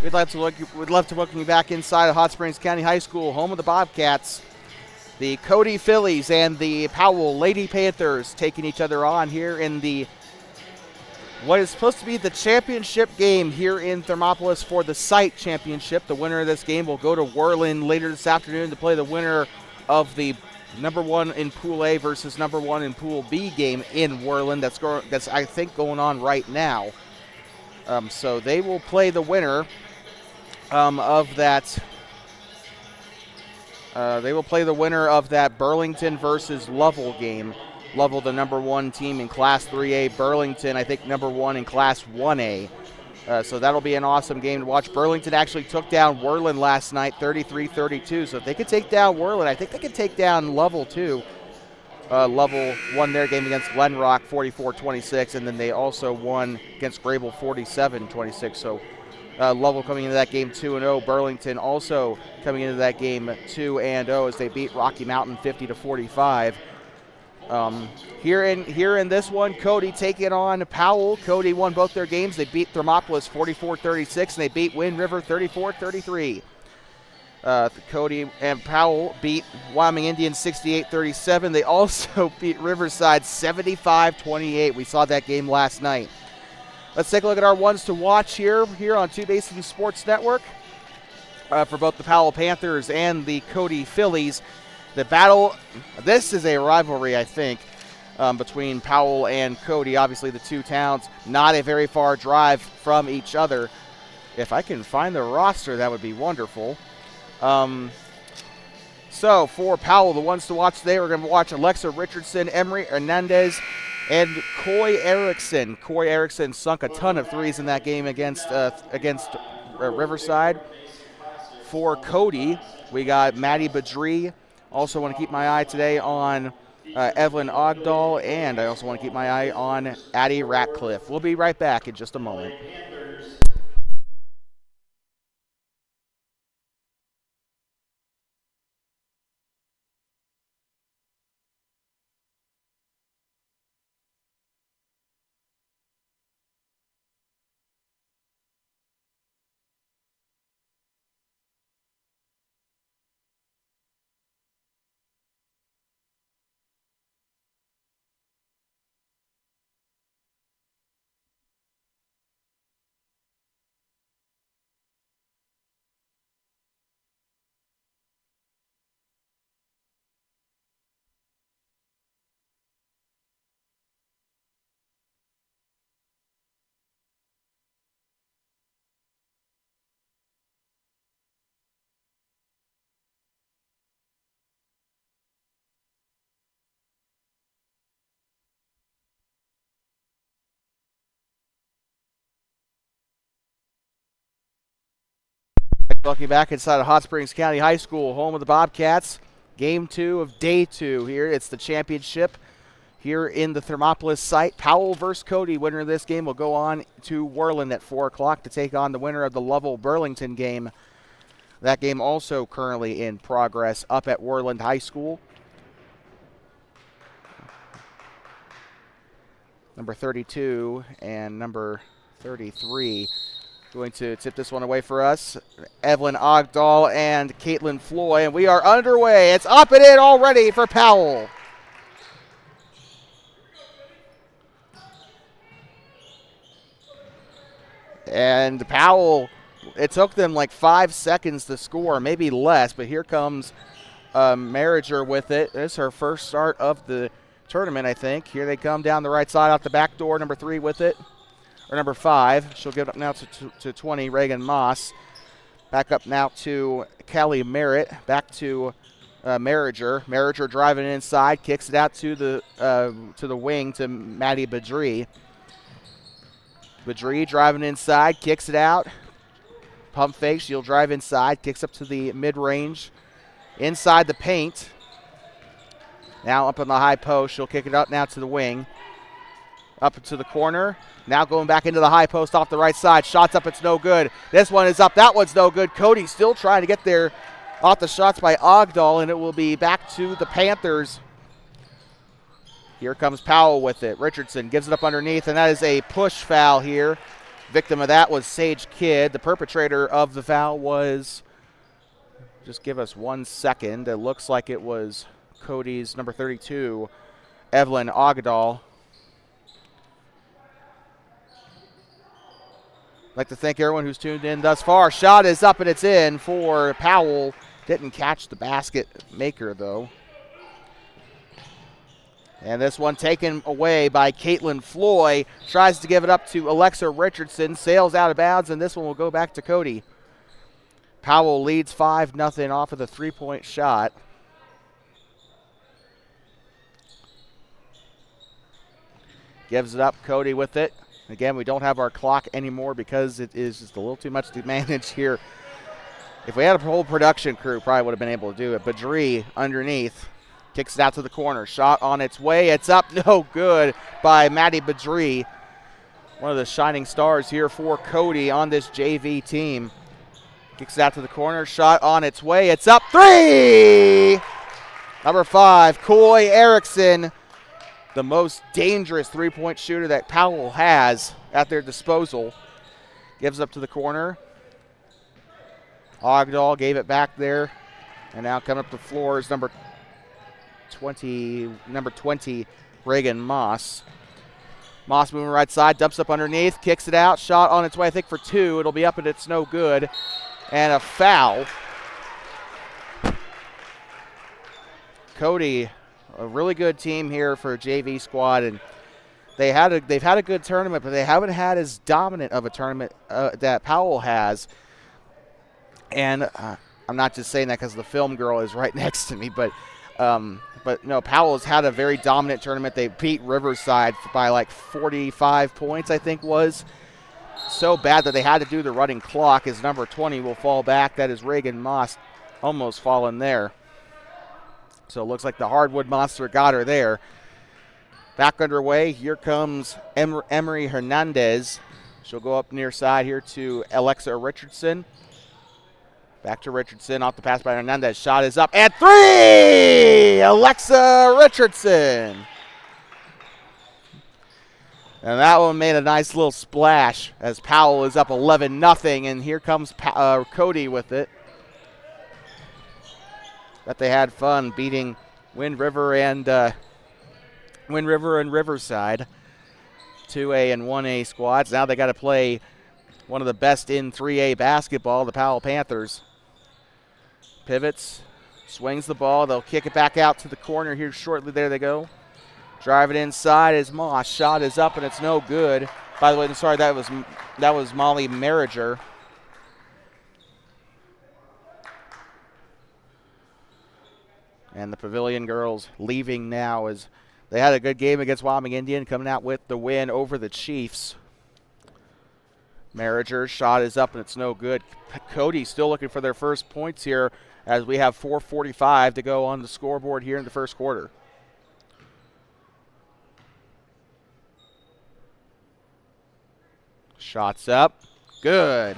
We'd love to welcome you back inside of Hot Springs County High School, home of the Bobcats. The Cody Phillies and the Powell Lady Panthers taking each other on here in the what is supposed to be the championship game here in Thermopolis for the site championship. The winner of this game will go to Worland later this afternoon to play the winner of the number one in Pool A versus number one in Pool B game in Worland. That's I think going on right now. So they will play the winner of that. They will play the winner of that Burlington versus Lovell game. Lovell, the number one team in Class 3A. Burlington, I think, number one in Class 1A. So that'll be an awesome game to watch. Burlington actually took down Worland last night, 33-32. So if they could take down Worland, I think they could take down Lovell too. Lovell won their game against Glen Rock 44-26, and then they also won against Grable 47-26. So Lovell coming into that game 2-0. Burlington also coming into that game 2-0 as they beat Rocky Mountain 50-45. Here in this one, Cody taking on Powell. Cody won both their games. They beat Thermopolis 44-36, and they beat Wind River 34-33. Cody and Powell beat Wyoming Indians 68-37. They also beat Riverside 75-28. We saw that game last night. Let's take a look at our ones to watch here on Two Basin Sports Network for both the Powell Panthers and the Cody Phillies. The battle, this is a rivalry, I think, between Powell and Cody. Obviously, the two towns, not a very far drive from each other. If I can find the roster, that would be wonderful. So for Powell, the ones to watch today, we're going to watch Alexa Richardson, Emery Hernandez, and Coy Erickson. Coy Erickson sunk a ton of threes in that game against Riverside. For Cody, we got Maddie Badri. Also want to keep my eye today on Evelyn Ogdahl, and I also want to keep my eye on Addie Ratcliffe. We'll be right back in just a moment. Welcome back inside of Hot Springs County High School, home of the Bobcats. Game 2 of day 2 here. It's the championship here in the Thermopolis site. Powell versus Cody. Winner of this game will go on to Worland at 4 o'clock to take on the winner of the Lovell-Burlington game. That game also currently in progress up at Worland High School. Number 32 and number 33 going to tip this one away for us. Evelyn Ogdahl and Caitlin Floyd, and we are underway. It's up and in already for Powell. And Powell, it took them like 5 seconds to score, maybe less, but here comes Marriager with it. This is her first start of the tournament, I think. Here they come down the right side out the back door, number 3 with it. Or number 5. She'll give it up now to 20, Reagan Moss. Back up now to Callie Merritt. Back to Marriager. Marriager driving inside, kicks it out to the wing to Maddie Badri. Badri driving inside, kicks it out. Pump fake, she'll drive inside, kicks up to the mid-range. Inside the paint. Now up on the high post, she'll kick it up now to the wing. Up to the corner. Now going back into the high post off the right side. Shots up, it's no good. This one is up, that one's no good. Cody still trying to get there off the shots by Ogdahl, and it will be back to the Panthers. Here comes Powell with it. Richardson gives it up underneath, and that is a push foul here Victim of that was Sage Kidd. The perpetrator of the foul was, just give us 1 second, it looks like it was Cody's number 32, Evelyn Ogadal. I'd like to thank everyone who's tuned in thus far. Shot is up and it's in for Powell. Didn't catch the basket maker, though. And this one taken away by Caitlin Floyd. Tries to give it up to Alexa Richardson. Sails out of bounds, and this one will go back to Cody. Powell leads 5-0 off of the three-point shot. Gives it up, Cody with it. Again, we don't have our clock anymore because it is just a little too much to manage here. If we had a whole production crew, probably would have been able to do it. Badri underneath. Kicks it out to the corner. Shot on its way. It's up. No good by Maddie Badri. One of the shining stars here for Cody on this JV team. Kicks it out to the corner. Shot on its way. It's up. 3! Number 5, Coy Erickson. The most dangerous three-point shooter that Powell has at their disposal. Gives up to the corner. Ogdahl gave it back there. And now coming up the floor is number 20, Reagan Moss. Moss moving right side, dumps up underneath, kicks it out. Shot on its way, I think, for 2. It'll be up and it's no good. And a foul. Cody, a really good team here for a JV squad, and they've had a good tournament, but they haven't had as dominant of a tournament that Powell has. And I'm not just saying that because the film girl is right next to me, but no, Powell's had a very dominant tournament. They beat Riverside by like 45 points, I think was. So bad that they had to do the running clock. As number 20 will fall back. That is Reagan Moss, almost fallen there. So it looks like the hardwood monster got her there. Back underway. Here comes Emery Hernandez. She'll go up near side here to Alexa Richardson. Back to Richardson, off the pass by Hernandez. Shot is up, and 3! Alexa Richardson. And that one made a nice little splash as Powell is up 11-0, and here comes Cody with it. Bet they had fun beating Wind River and Riverside, 2A and 1A squads. Now they got to play one of the best in 3A basketball, the Powell Panthers. Pivots, swings the ball. They'll kick it back out to the corner here shortly. There they go. Drive it inside as Moss. Shot is up and it's no good. By the way, I'm sorry, that was Molly Merriger. And the Pavilion girls leaving now as they had a good game against Wyoming Indian, coming out with the win over the Chiefs. Merriger's shot is up and it's no good. Cody still looking for their first points here as we have 4:45 to go on the scoreboard here in the first quarter. Shots up. Good.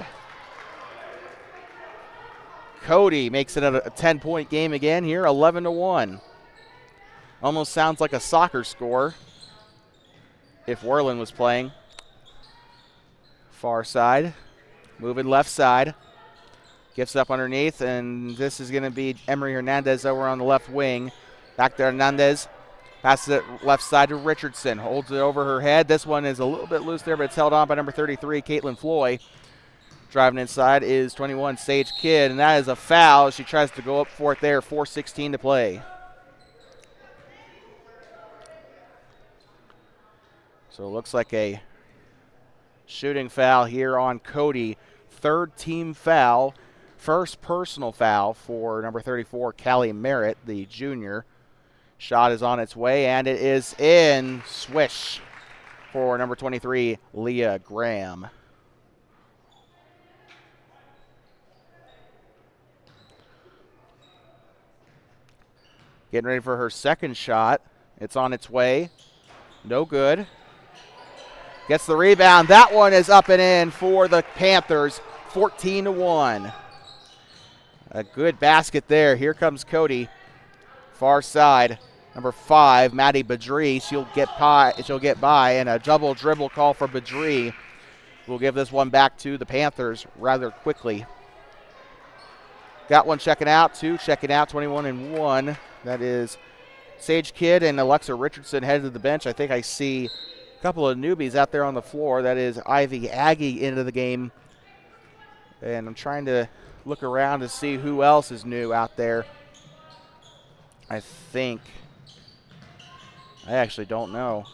Cody makes it a 10-point game again here, 11-1. Almost sounds like a soccer score if Worland was playing. Far side, moving left side. Gets up underneath, and this is going to be Emery Hernandez over on the left wing. Back to Hernandez. Passes it left side to Richardson. Holds it over her head. This one is a little bit loose there, but it's held on by number 33, Caitlin Floyd. Driving inside is 21, Sage Kidd, and that is a foul. She tries to go up for it there, 4:16 to play. So it looks like a shooting foul here on Cody. Third team foul. First personal foul for number 34, Callie Merritt, the junior. Shot is on its way, and it is in. Swish for number 23, Leah Graham. Getting ready for her second shot. It's on its way. No good. Gets the rebound. That one is up and in for the Panthers, 14-1. A good basket there. Here comes Cody. Far side, number 5, Maddie Badri. She'll get by, and a double dribble call for Badri. will give this one back to the Panthers rather quickly. Got one checking out, 2 checking out, 21-1. That is Sage Kidd and Alexa Richardson headed to the bench. I think I see a couple of newbies out there on the floor. That is Ivy Aggie into the game. And I'm trying to look around to see who else is new out there. I actually don't know.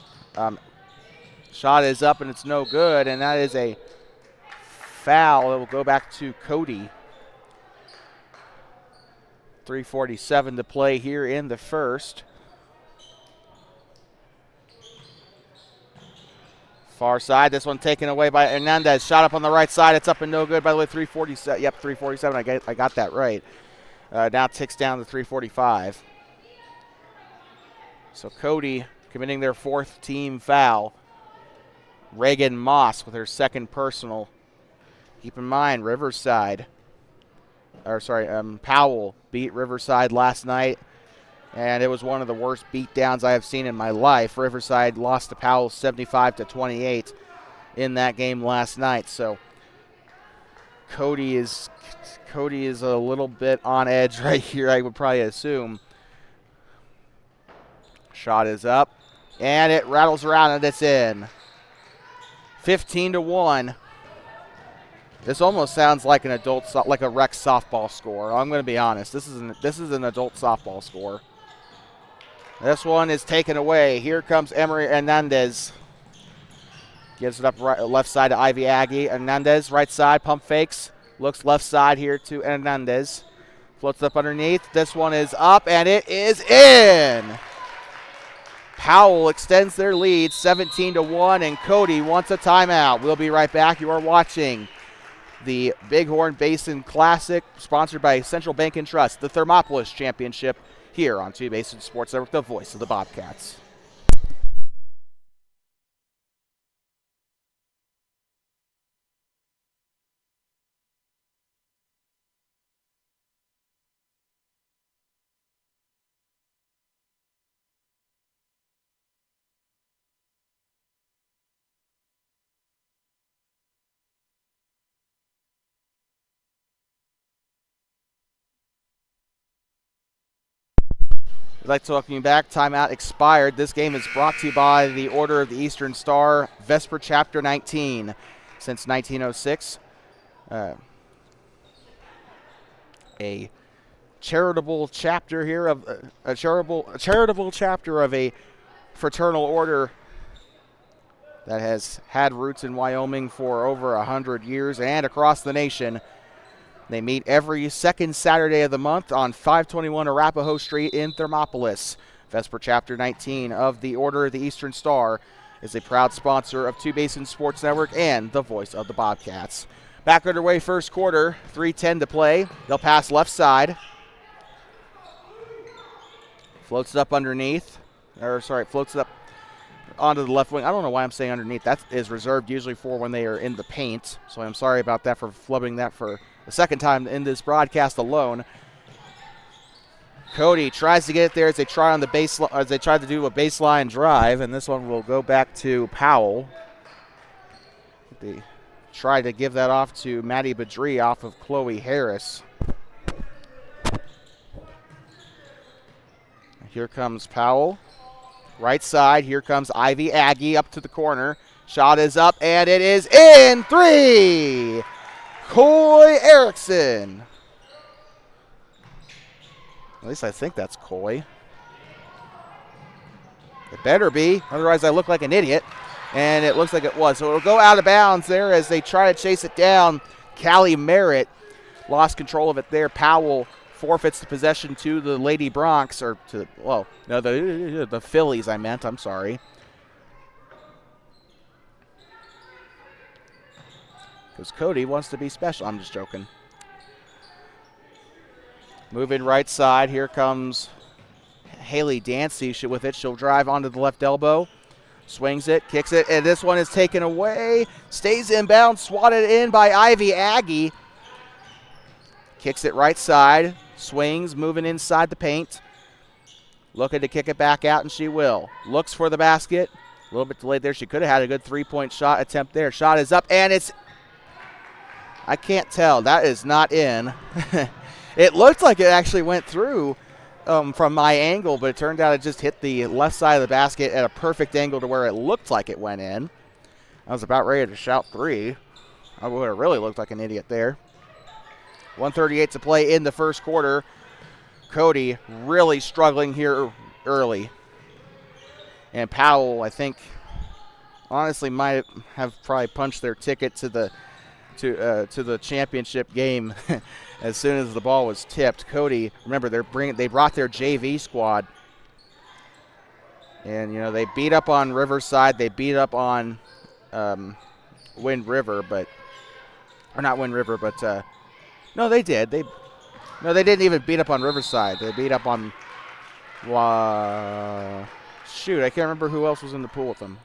Shot is up and it's no good, and that is a foul. It will go back to Cody. 3:47 to play here in the first. Far side, this one taken away by Hernandez. Shot up on the right side, it's up and no good. By the way, 3:47. Yep, 3:47. I got that right. Now ticks down to 3:45. So Cody committing their 4th team foul. Reagan Moss with her 2nd personal. Keep in mind, Powell beat Riverside last night, and it was one of the worst beatdowns I have seen in my life. Riverside lost to Powell 75-28 in that game last night. So Cody is a little bit on edge right here, I would probably assume. Shot is up, and it rattles around and it's in. 15-1. This almost sounds like an like a rec softball score. I'm going to be honest. This is an adult softball score. This one is taken away. Here comes Emery Hernandez. Gives it up left side to Ivy Aggie. Hernandez, right side, pump fakes. Looks left side here to Hernandez. Floats up underneath. This one is up, and it is in. Powell extends their lead 17-1, and Cody wants a timeout. We'll be right back. You are watching the Bighorn Basin Classic, sponsored by Central Bank and Trust, the Thermopolis Championship, here on Two Basin Sports Network, the voice of the Bobcats. I'd like to welcome you back. Timeout expired. This game is brought to you by the Order of the Eastern Star, Vesper Chapter 19. Since 1906, a charitable chapter here of a charitable chapter of a fraternal order that has had roots in Wyoming for over 100 years and across the nation. They meet every second Saturday of the month on 521 Arapahoe Street in Thermopolis. Vesper Chapter 19 of the Order of the Eastern Star is a proud sponsor of Two Basin Sports Network and the voice of the Bobcats. Back underway, first quarter, 3:10 to play. They'll pass left side. Floats it up underneath. Floats it up onto the left wing. I don't know why I'm saying underneath. That is reserved usually for when they are in the paint. So I'm sorry about that for flubbing that for the second time in this broadcast alone. Cody tries to get it there as they try to do a baseline drive, and this one will go back to Powell. They try to give that off to Maddie Badri off of Chloe Harris. Here comes Powell. Right side, here comes Ivy Aggie up to the corner. Shot is up, and it is in. 3! Coy Erickson. At least I think that's Coy. It better be, otherwise I look like an idiot. And it looks like it was. So it'll go out of bounds there as they try to chase it down. Callie Merritt lost control of it there. Powell forfeits the possession to the Lady Bronx, or to, well, no, the Phillies I meant, I'm sorry. Because Cody wants to be special. I'm just joking. Moving right side. Here comes Haley Dancy with it. She'll drive onto the left elbow. Swings it, kicks it, and this one is taken away. Stays inbound, swatted in by Ivy Aggie. Kicks it right side. Swings, moving inside the paint. Looking to kick it back out, and she will. Looks for the basket. little bit delayed there. She could have had a good three-point shot attempt there. Shot is up, and it's, I can't tell. That is not in. It looked like it actually went through from my angle, but it turned out it just hit the left side of the basket at a perfect angle to where it looked like it went in. I was about ready to shout three. I would have really looked like an idiot there. 1:38 to play in the first quarter. Cody really struggling here early. And Powell, I think, honestly might have probably punched their ticket to the championship game as soon as the ball was tipped. Cody, remember they brought their JV squad, and they beat up on Riverside. They beat up on Wind River, but no, they did. They didn't even beat up on Riverside. They beat up on shoot, I can't remember who else was in the pool with them.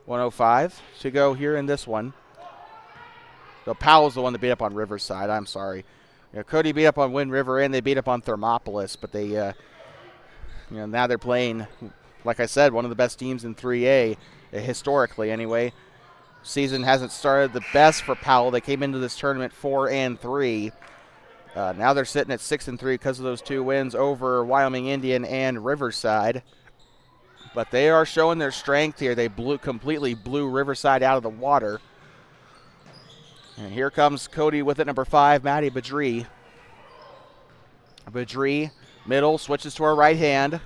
105 to go here in this one. So Powell's the one that beat up on Riverside. I'm sorry. Cody beat up on Wind River, and they beat up on Thermopolis, but they, now they're playing, like I said, one of the best teams in 3A, historically anyway. Season hasn't started the best for Powell. They came into this tournament 4-3. Now they're sitting at 6-3 because of those two wins over Wyoming Indian and Riverside. But they are showing their strength here. They completely blew Riverside out of the water. And here comes Cody with it, number 5, Maddie Badri. Badri, middle, switches to her right hand.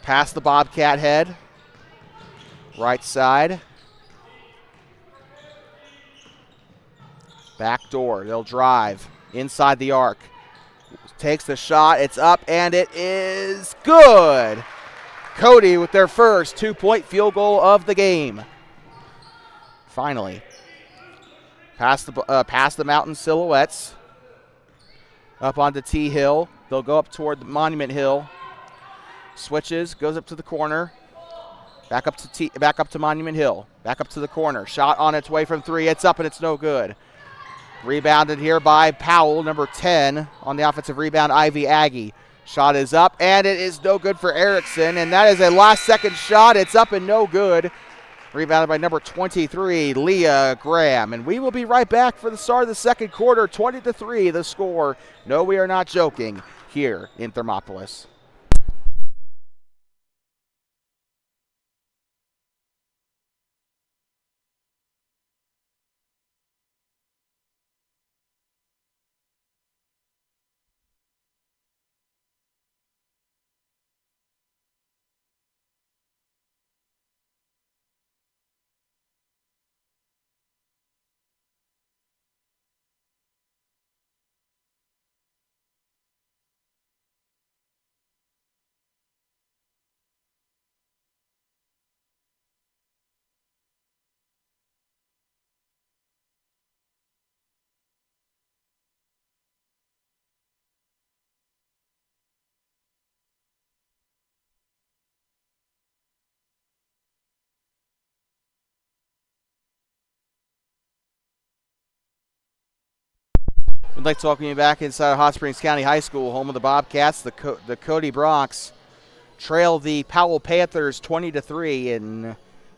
Past the Bobcat head. Right side. Back door, they'll drive. Inside the arc. Takes the shot, it's up, and it is good! Cody with their first 2-point field goal of the game. Finally. Past the Mountain Silhouettes. Up onto T Hill. They'll go up toward the Monument Hill. Switches, goes up to the corner. Back up to Monument Hill. Back up to the corner. Shot on its way from 3. It's up and it's no good. Rebounded here by Powell, number 10 on the offensive rebound, Ivy Aggie. Shot is up, and it is no good for Erickson, and that is a last-second shot. It's up and no good. Rebounded by number 23, Leah Graham. And we will be right back for the start of the second quarter, 20-3 the score. No, we are not joking here in Thermopolis. We'd like to welcome you back inside of Hot Springs County High School, home of the Bobcats. The Cody Broncs trail the Powell Panthers 20-3, and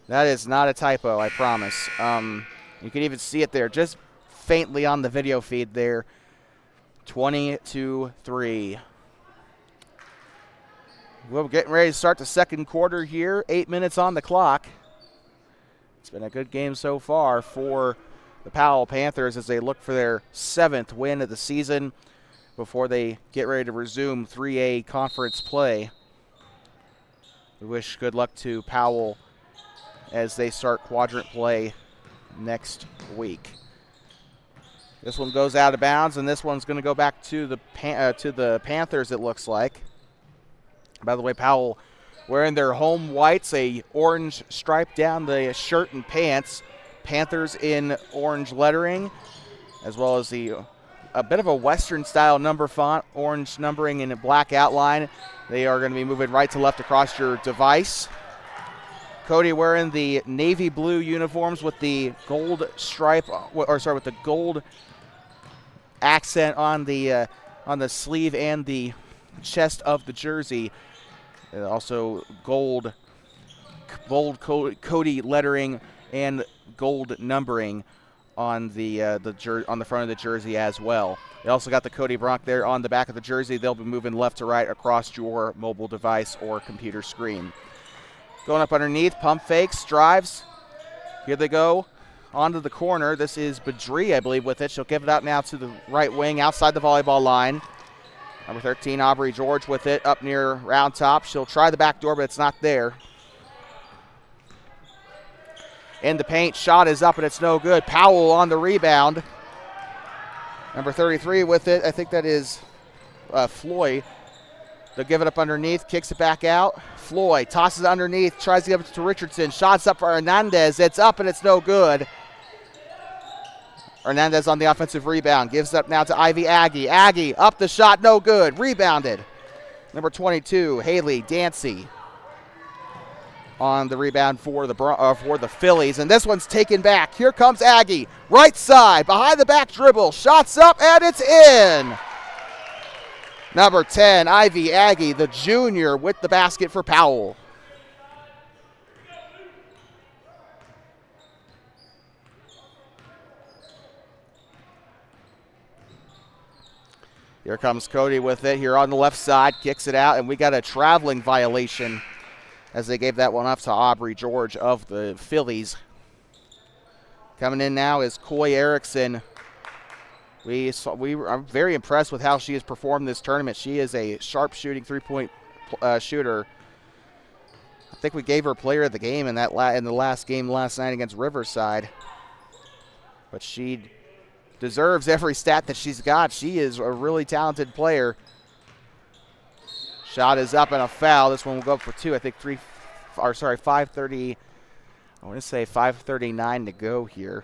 that is not a typo, I promise. You can even see it there, just faintly on the video feed there. 20-3. We're getting ready to start the second quarter here. 8 minutes on the clock. It's been a good game so far for the Powell Panthers as they look for their 7th win of the season before they get ready to resume 3A conference play. We wish good luck to Powell as they start quadrant play next week. This one goes out of bounds, and this one's going to go back to the Panthers, it looks like. By the way, Powell wearing their home whites, a orange stripe down the shirt and pants. Panthers in orange lettering, as well as a bit of a Western-style number font, orange numbering in a black outline. They are going to be moving right to left across your device. Cody wearing the navy blue uniforms with the gold stripe, with the gold accent on the sleeve and the chest of the jersey. Also gold Cody lettering and gold numbering on the on the front of the jersey as well. They also got the Cody Bronc there on the back of the jersey. They'll be moving left to right across your mobile device or computer screen. Going up underneath, pump fakes, drives. Here they go. Onto the corner. This is Badri, I believe, with it. She'll give it out now to the right wing outside the volleyball line. Number 13, Aubrey George with it up near round top. She'll try the back door, but it's not there. In the paint, shot is up and it's no good. Powell on the rebound. Number 33 with it. I think that is Floyd. They'll give it up underneath, kicks it back out. Floyd tosses it underneath, tries to give it to Richardson. Shots up for Hernandez. It's up and it's no good. Hernandez on the offensive rebound. Gives it up now to Ivy Aggie. Aggie up the shot, no good. Rebounded. Number 22, Haley Dancy on the rebound for the Phillies. And this one's taken back. Here comes Aggie. Right side, behind the back dribble. Shots up and it's in. Number 10, Ivy Aggie, the junior, with the basket for Powell. Here comes Cody with it here on the left side, kicks it out, and we got a traveling violation as they gave that one up to Aubrey George of the Phillies. Coming in now is Coy Erickson. I'm very impressed with how she has performed this tournament. She is a sharp shooting three-point shooter. I think we gave her player of the game in the last game last night against Riverside. But she deserves every stat that she's got. She is a really talented player. Shot is up and a foul. This one will go up for two. I think 5:30. I want to say 5:39 to go here.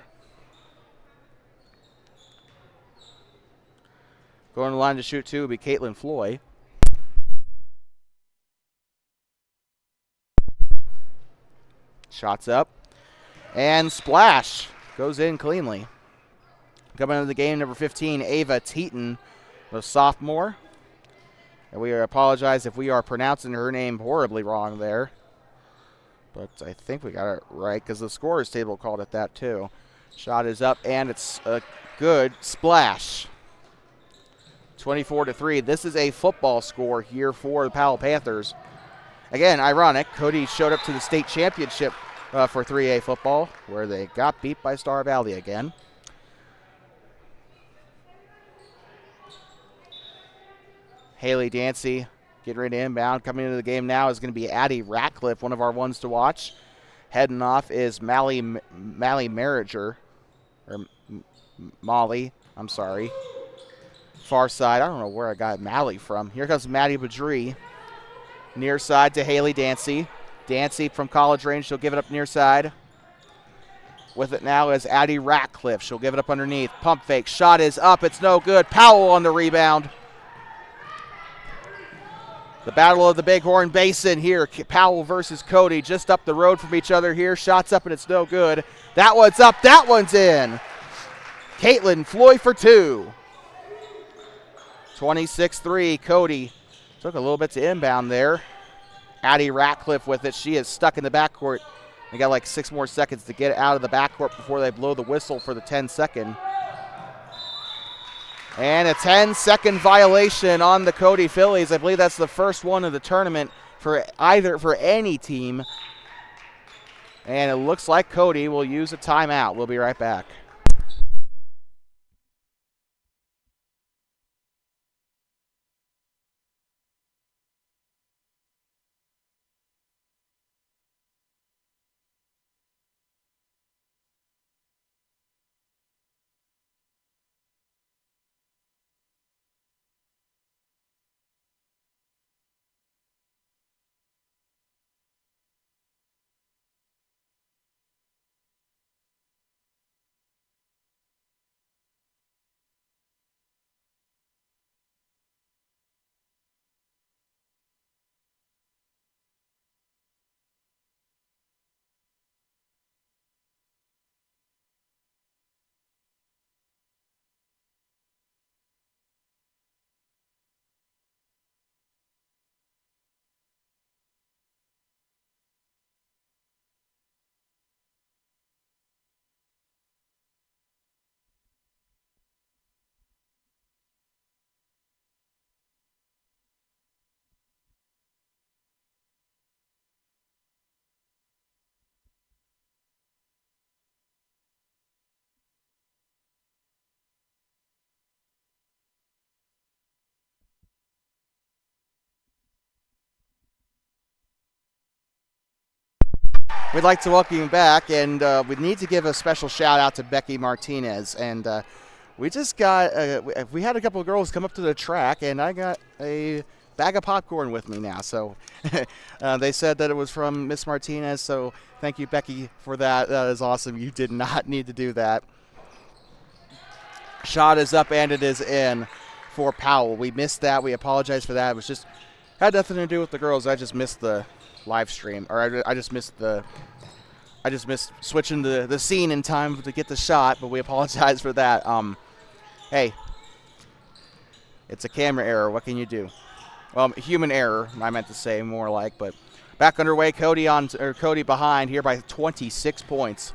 Going to the line to shoot two will be Caitlin Floyd. Shots up. And splash. Goes in cleanly. Coming into the game, number 15, Ava Teaton, the sophomore. And we apologize if we are pronouncing her name horribly wrong there. But I think we got it right because the scorer's table called it that too. Shot is up and it's a good splash. 24-3. This is a football score here for the Powell Panthers. Again, ironic. Cody showed up to the state championship for 3A football where they got beat by Star Valley again. Haley Dancy getting ready to inbound. Coming into the game now is going to be Addie Ratcliffe, one of our ones to watch. Heading off is Mally Marriger, or Molly, I'm sorry. Far side, I don't know where I got Mally from. Here comes Maddie Badri. Near side to Haley Dancy. Dancy from college range, she'll give it up near side. With it now is Addie Ratcliffe. She'll give it up underneath. Pump fake, shot is up, it's no good. Powell on the rebound. The battle of the Bighorn Basin here. Powell versus Cody just up the road from each other here. Shots up and it's no good. That one's up. That one's in. Caitlin Floyd for two. 26-3. Cody took a little bit to inbound there. Addie Ratcliffe with it. She is stuck in the backcourt. They got like 6 more seconds to get it out of the backcourt before they blow the whistle for the 10-second. And a 10-second violation on the Cody Phillies. I believe that's the first one of the tournament for any team. And it looks like Cody will use a timeout. We'll be right back. We'd like to welcome you back, and we need to give a special shout out to Becky Martinez. And we just got, we had a couple of girls come up to the track, and I got a bag of popcorn with me now. So they said that it was from Miss Martinez, so thank you, Becky, for that. That is awesome. You did not need to do that. Shot is up, and it is in for Powell. We missed that. We apologize for that. It was just, had nothing to do with the girls. I just missed the live stream, or I just missed switching the scene in time to get the shot, but we apologize for that. Hey, it's a camera error. What can you do? Human error, I meant to say more like, but back underway. Cody behind here by 26 points.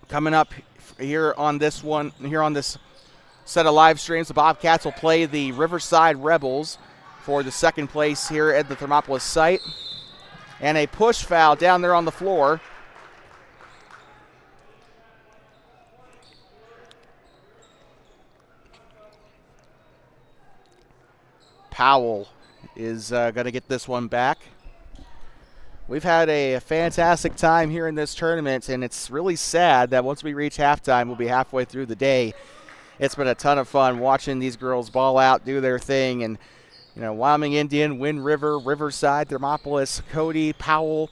Coming up here on this set of live streams, the Bobcats will play the Riverside Rebels for the second place here at the Thermopolis site. And a push foul down there on the floor. Powell is going to get this one back. We've had a fantastic time here in this tournament, and it's really sad that once we reach halftime, we'll be halfway through the day. It's been a ton of fun watching these girls ball out, do their thing, and Wyoming Indian, Wind River, Riverside, Thermopolis, Cody, Powell,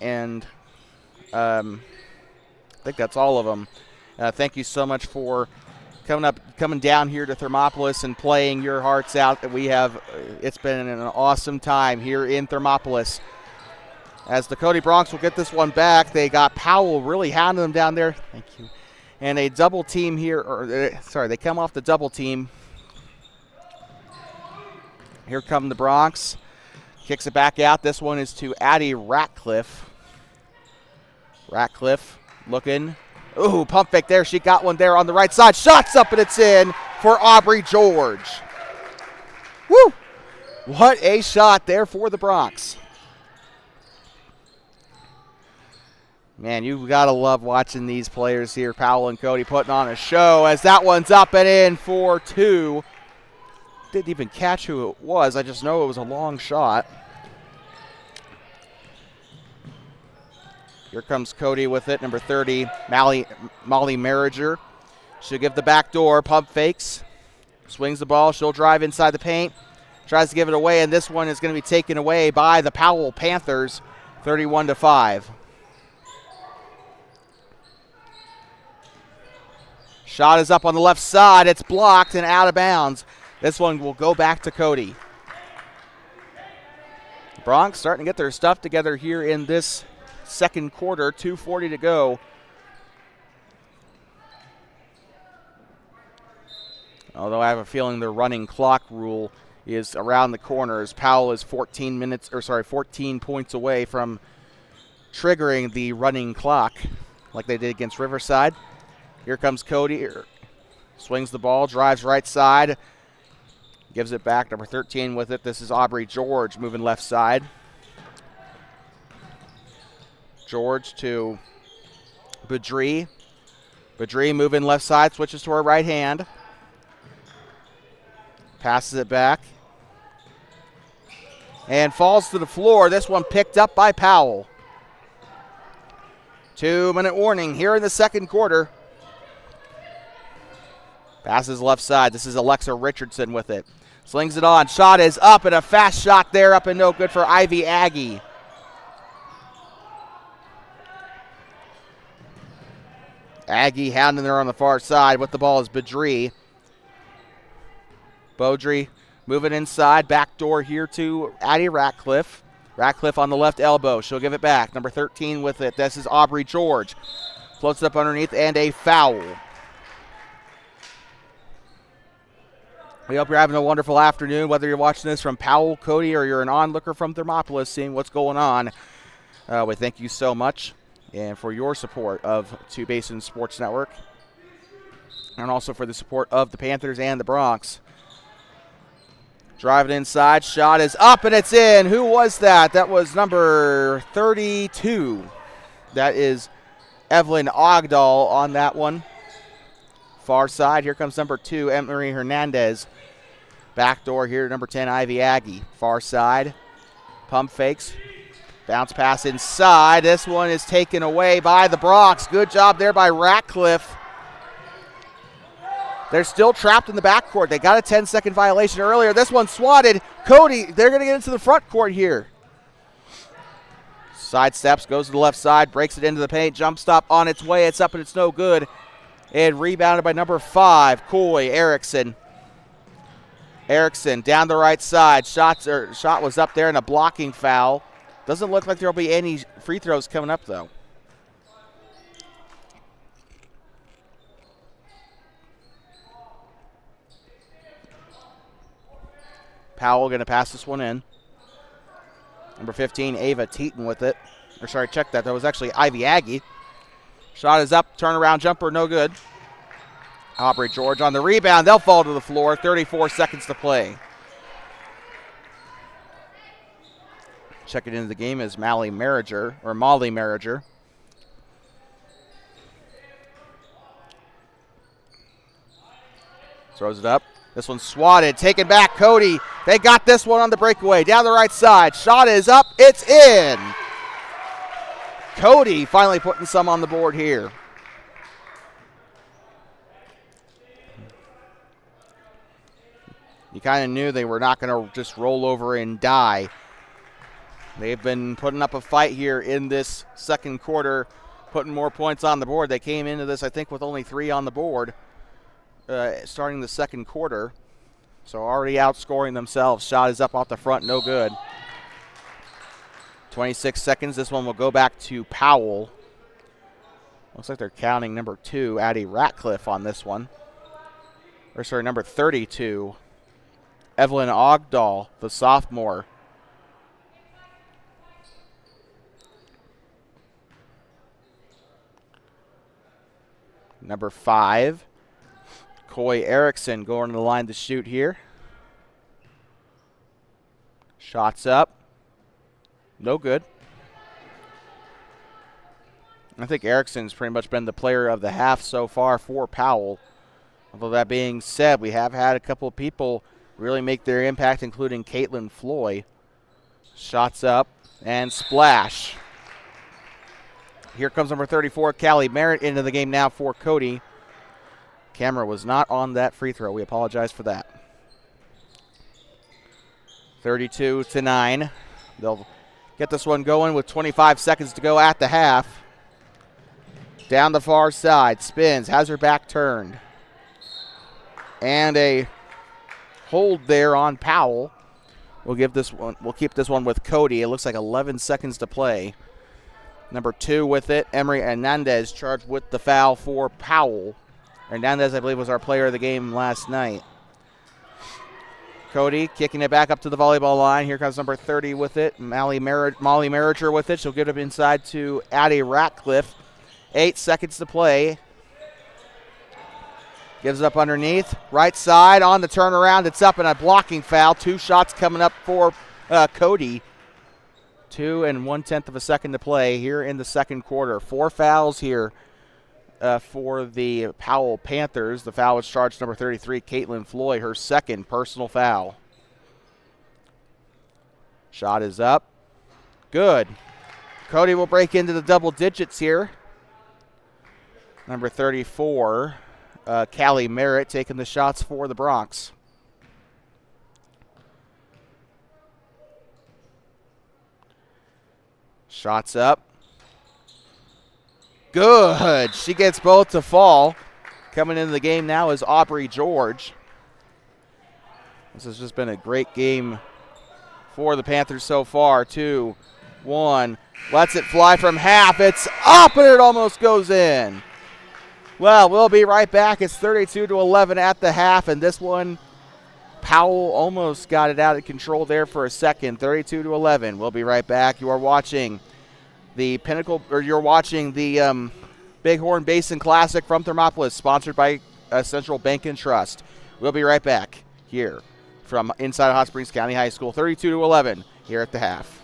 and I think that's all of them. Thank you so much for coming down here to Thermopolis and playing your hearts out. It's been an awesome time here in Thermopolis. As the Cody Broncs will get this one back, they got Powell really hounding them down there. Thank you. And a double team here, they come off the double team. Here come the Broncs. Kicks it back out. This one is to Addie Ratcliffe. Ratcliffe looking. Ooh, pump fake there. She got one there on the right side. Shots up, and it's in for Aubrey George. Woo! What a shot there for the Broncs. Man, you got to love watching these players here, Powell and Cody, putting on a show as that one's up and in for two. Didn't even catch who it was. I just know it was a long shot. Here comes Cody with it, number 30, Molly Merriger. She'll give the back door, pump fakes, swings the ball. She'll drive inside the paint, tries to give it away, and this one is going to be taken away by the Powell Panthers, 31-5. Shot is up on the left side. It's blocked and out of bounds. This one will go back to Cody. Broncs starting to get their stuff together here in this second quarter. 2:40 to go. Although I have a feeling the running clock rule is around the corner, as Powell is 14 points away from triggering the running clock like they did against Riverside. Here comes Cody. Swings the ball, drives right side. Gives it back, number 13 with it. This is Aubrey George moving left side. George to Badri. Badri moving left side, switches to her right hand. Passes it back. And falls to the floor. This one picked up by Powell. 2-minute warning here in the second quarter. Passes left side. This is Alexa Richardson with it. Slings it on. Shot is up, and a fast shot there, up and no good for Ivy Aggie. Aggie hounding there on the far side. With the ball is Badri. Beaudry moving inside. Back door here to Addie Ratcliffe. Ratcliffe on the left elbow. She'll give it back. Number 13 with it. This is Aubrey George. Floats it up underneath, and a foul. We hope you're having a wonderful afternoon, whether you're watching this from Powell, Cody, or you're an onlooker from Thermopolis seeing what's going on. We thank you so much and for your support of Two Basin Sports Network, and also for the support of the Panthers and the Broncs. Driving inside, shot is up, and it's in. Who was that? That was number 32. That is Evelyn Ogdahl on that one. Far side, here comes number 2, Emery Hernandez. Back door here, number 10, Ivy Aggie. Far side, pump fakes. Bounce pass inside. This one is taken away by the Bronx. Good job there by Ratcliffe. They're still trapped in the backcourt. They got a 10-second violation earlier. This one swatted. Cody, they're going to get into the front court here. Sidesteps, goes to the left side, breaks it into the paint. Jump stop on its way. It's up and it's no good. And rebounded by number 5, Coy Erickson. Erickson down the right side. Shot was up there and a blocking foul. Doesn't look like there'll be any free throws coming up, though. Powell going to pass this one in. Number 15, Ava Teton with it. Or sorry, check that. That was actually Ivy Aggie. Shot is up. Turnaround jumper, no good. Aubrey George on the rebound. They'll fall to the floor. 34 seconds to play. Checking into the game is Molly Merriger. Throws it up. This one's swatted. Taken back. Cody. They got this one on the breakaway. Down the right side. Shot is up. It's in. Cody finally putting some on the board here. You kind of knew they were not going to just roll over and die. They've been putting up a fight here in this second quarter, putting more points on the board. They came into this, I think, with only 3 on the board starting the second quarter. So already outscoring themselves. Shot is up off the front, no good. 26 seconds. This one will go back to Powell. Looks like they're counting number 2, Addie Ratcliffe, on this one. Or sorry, number 32, Evelyn Ogdahl, the sophomore. Number 5, Coy Erickson going to the line to shoot here. Shots up. No good. I think Erickson's pretty much been the player of the half so far for Powell. Although that being said, we have had a couple of people really make their impact, including Caitlin Floyd. Shots up and splash. Here comes number 34, Callie Merritt, into the game now for Cody. Camera was not on that free throw. We apologize for that. 32-9. They'll get this one going with 25 seconds to go at the half. Down the far side, spins, has her back turned. And a hold there on Powell. We'll keep this one with Cody. It looks like 11 seconds to play. Number 2 with it, Emery Hernandez, charged with the foul for Powell. Hernandez, I believe, was our player of the game last night. Cody kicking it back up to the volleyball line. Here comes number 30 with it, Molly Merriger with it. She'll get it inside to Addie Ratcliffe. 8 seconds to play. Gives it up underneath. Right side on the turnaround. It's up and a blocking foul. 2 shots coming up for Cody. 2 1/10 of a second to play here in the second quarter. 4 fouls here for the Powell Panthers. The foul was charged number 33, Caitlin Floyd, her second personal foul. Shot is up. Good. Cody will break into the double digits here. Number 34, Callie Merritt, taking the shots for the Bronx. Shots up. Good. She gets both to fall. Coming into the game now is Aubrey George. This has just been a great game for the Panthers so far. 2, 1. Lets it fly from half. It's up and it almost goes in. Well, we'll be right back. It's 32-11 at the half, and this one, Powell almost got it out of control there for a second. 32-11. We'll be right back. You are watching the Bighorn Basin Classic from Thermopolis, sponsored by Central Bank and Trust. We'll be right back here from inside Hot Springs County High School. 32-11 here at the half.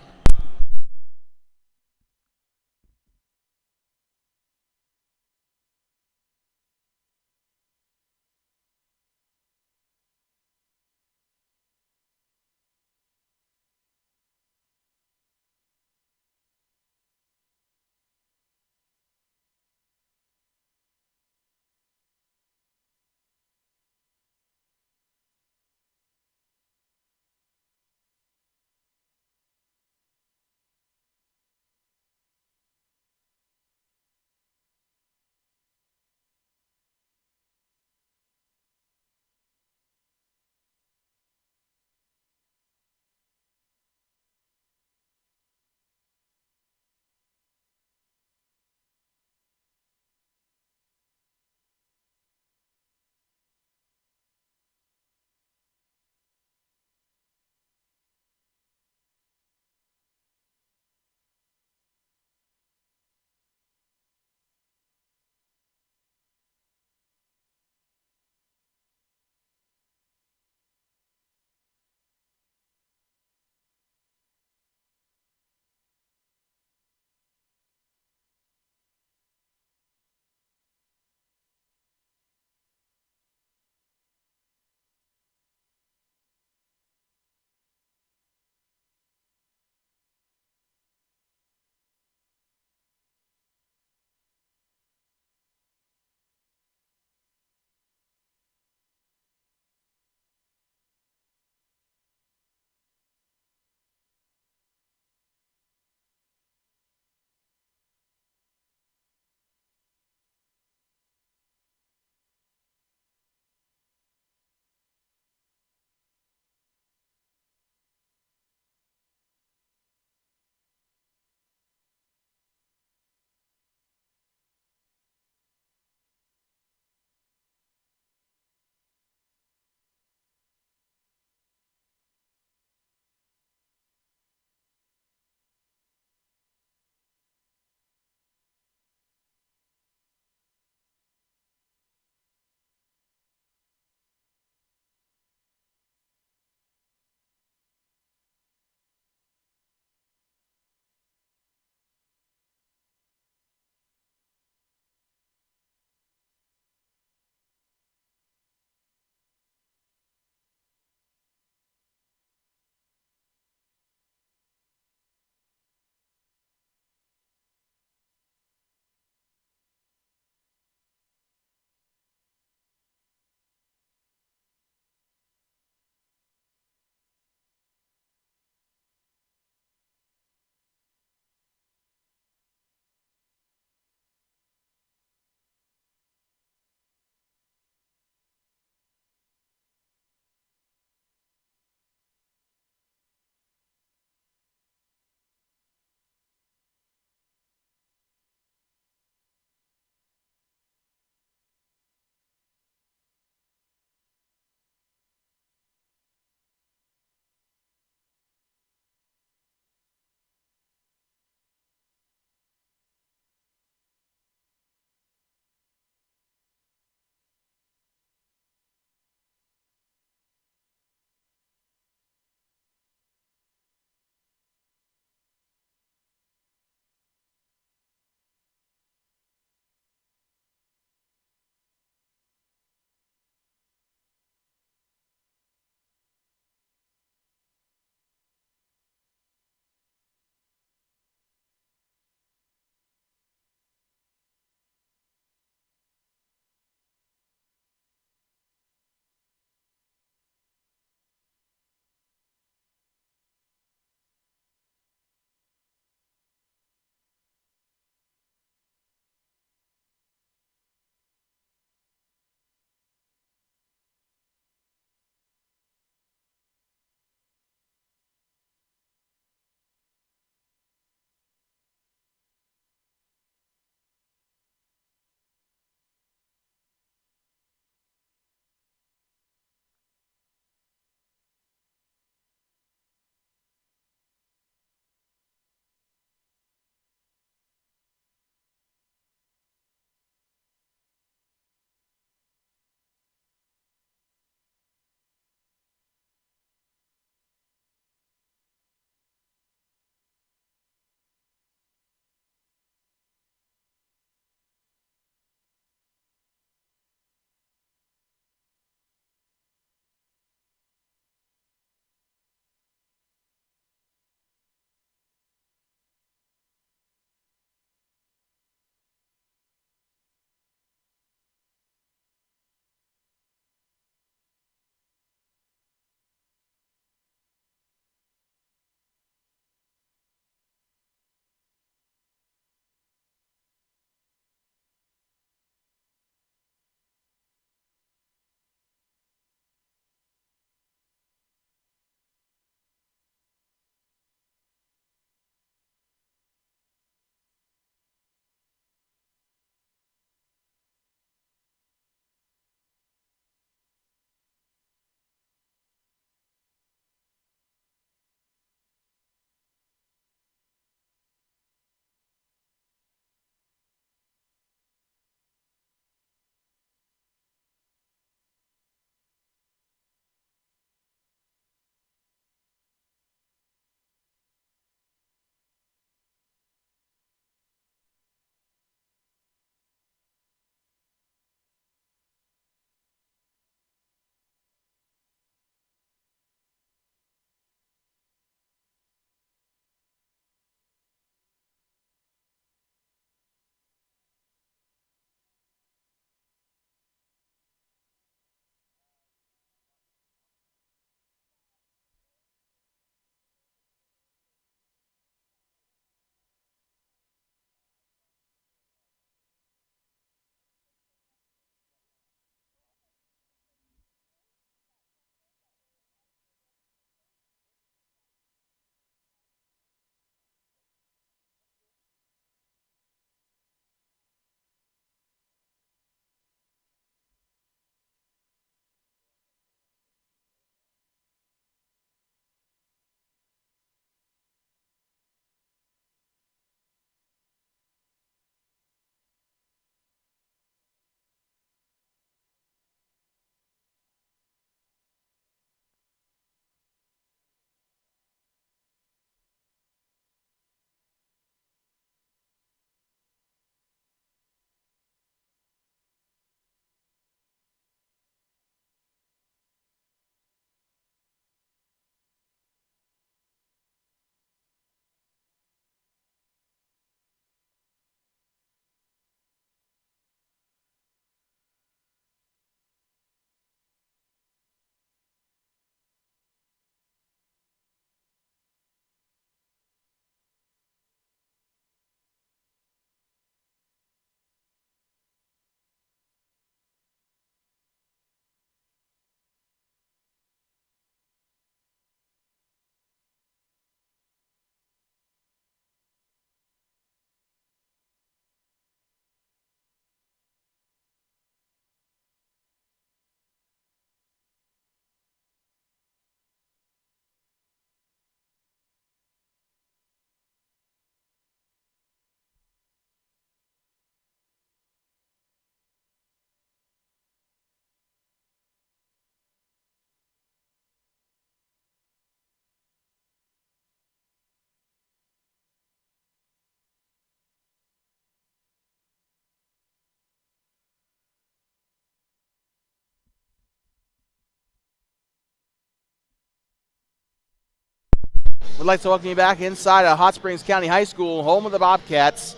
We'd like to welcome you back inside of Hot Springs County High School, home of the Bobcats.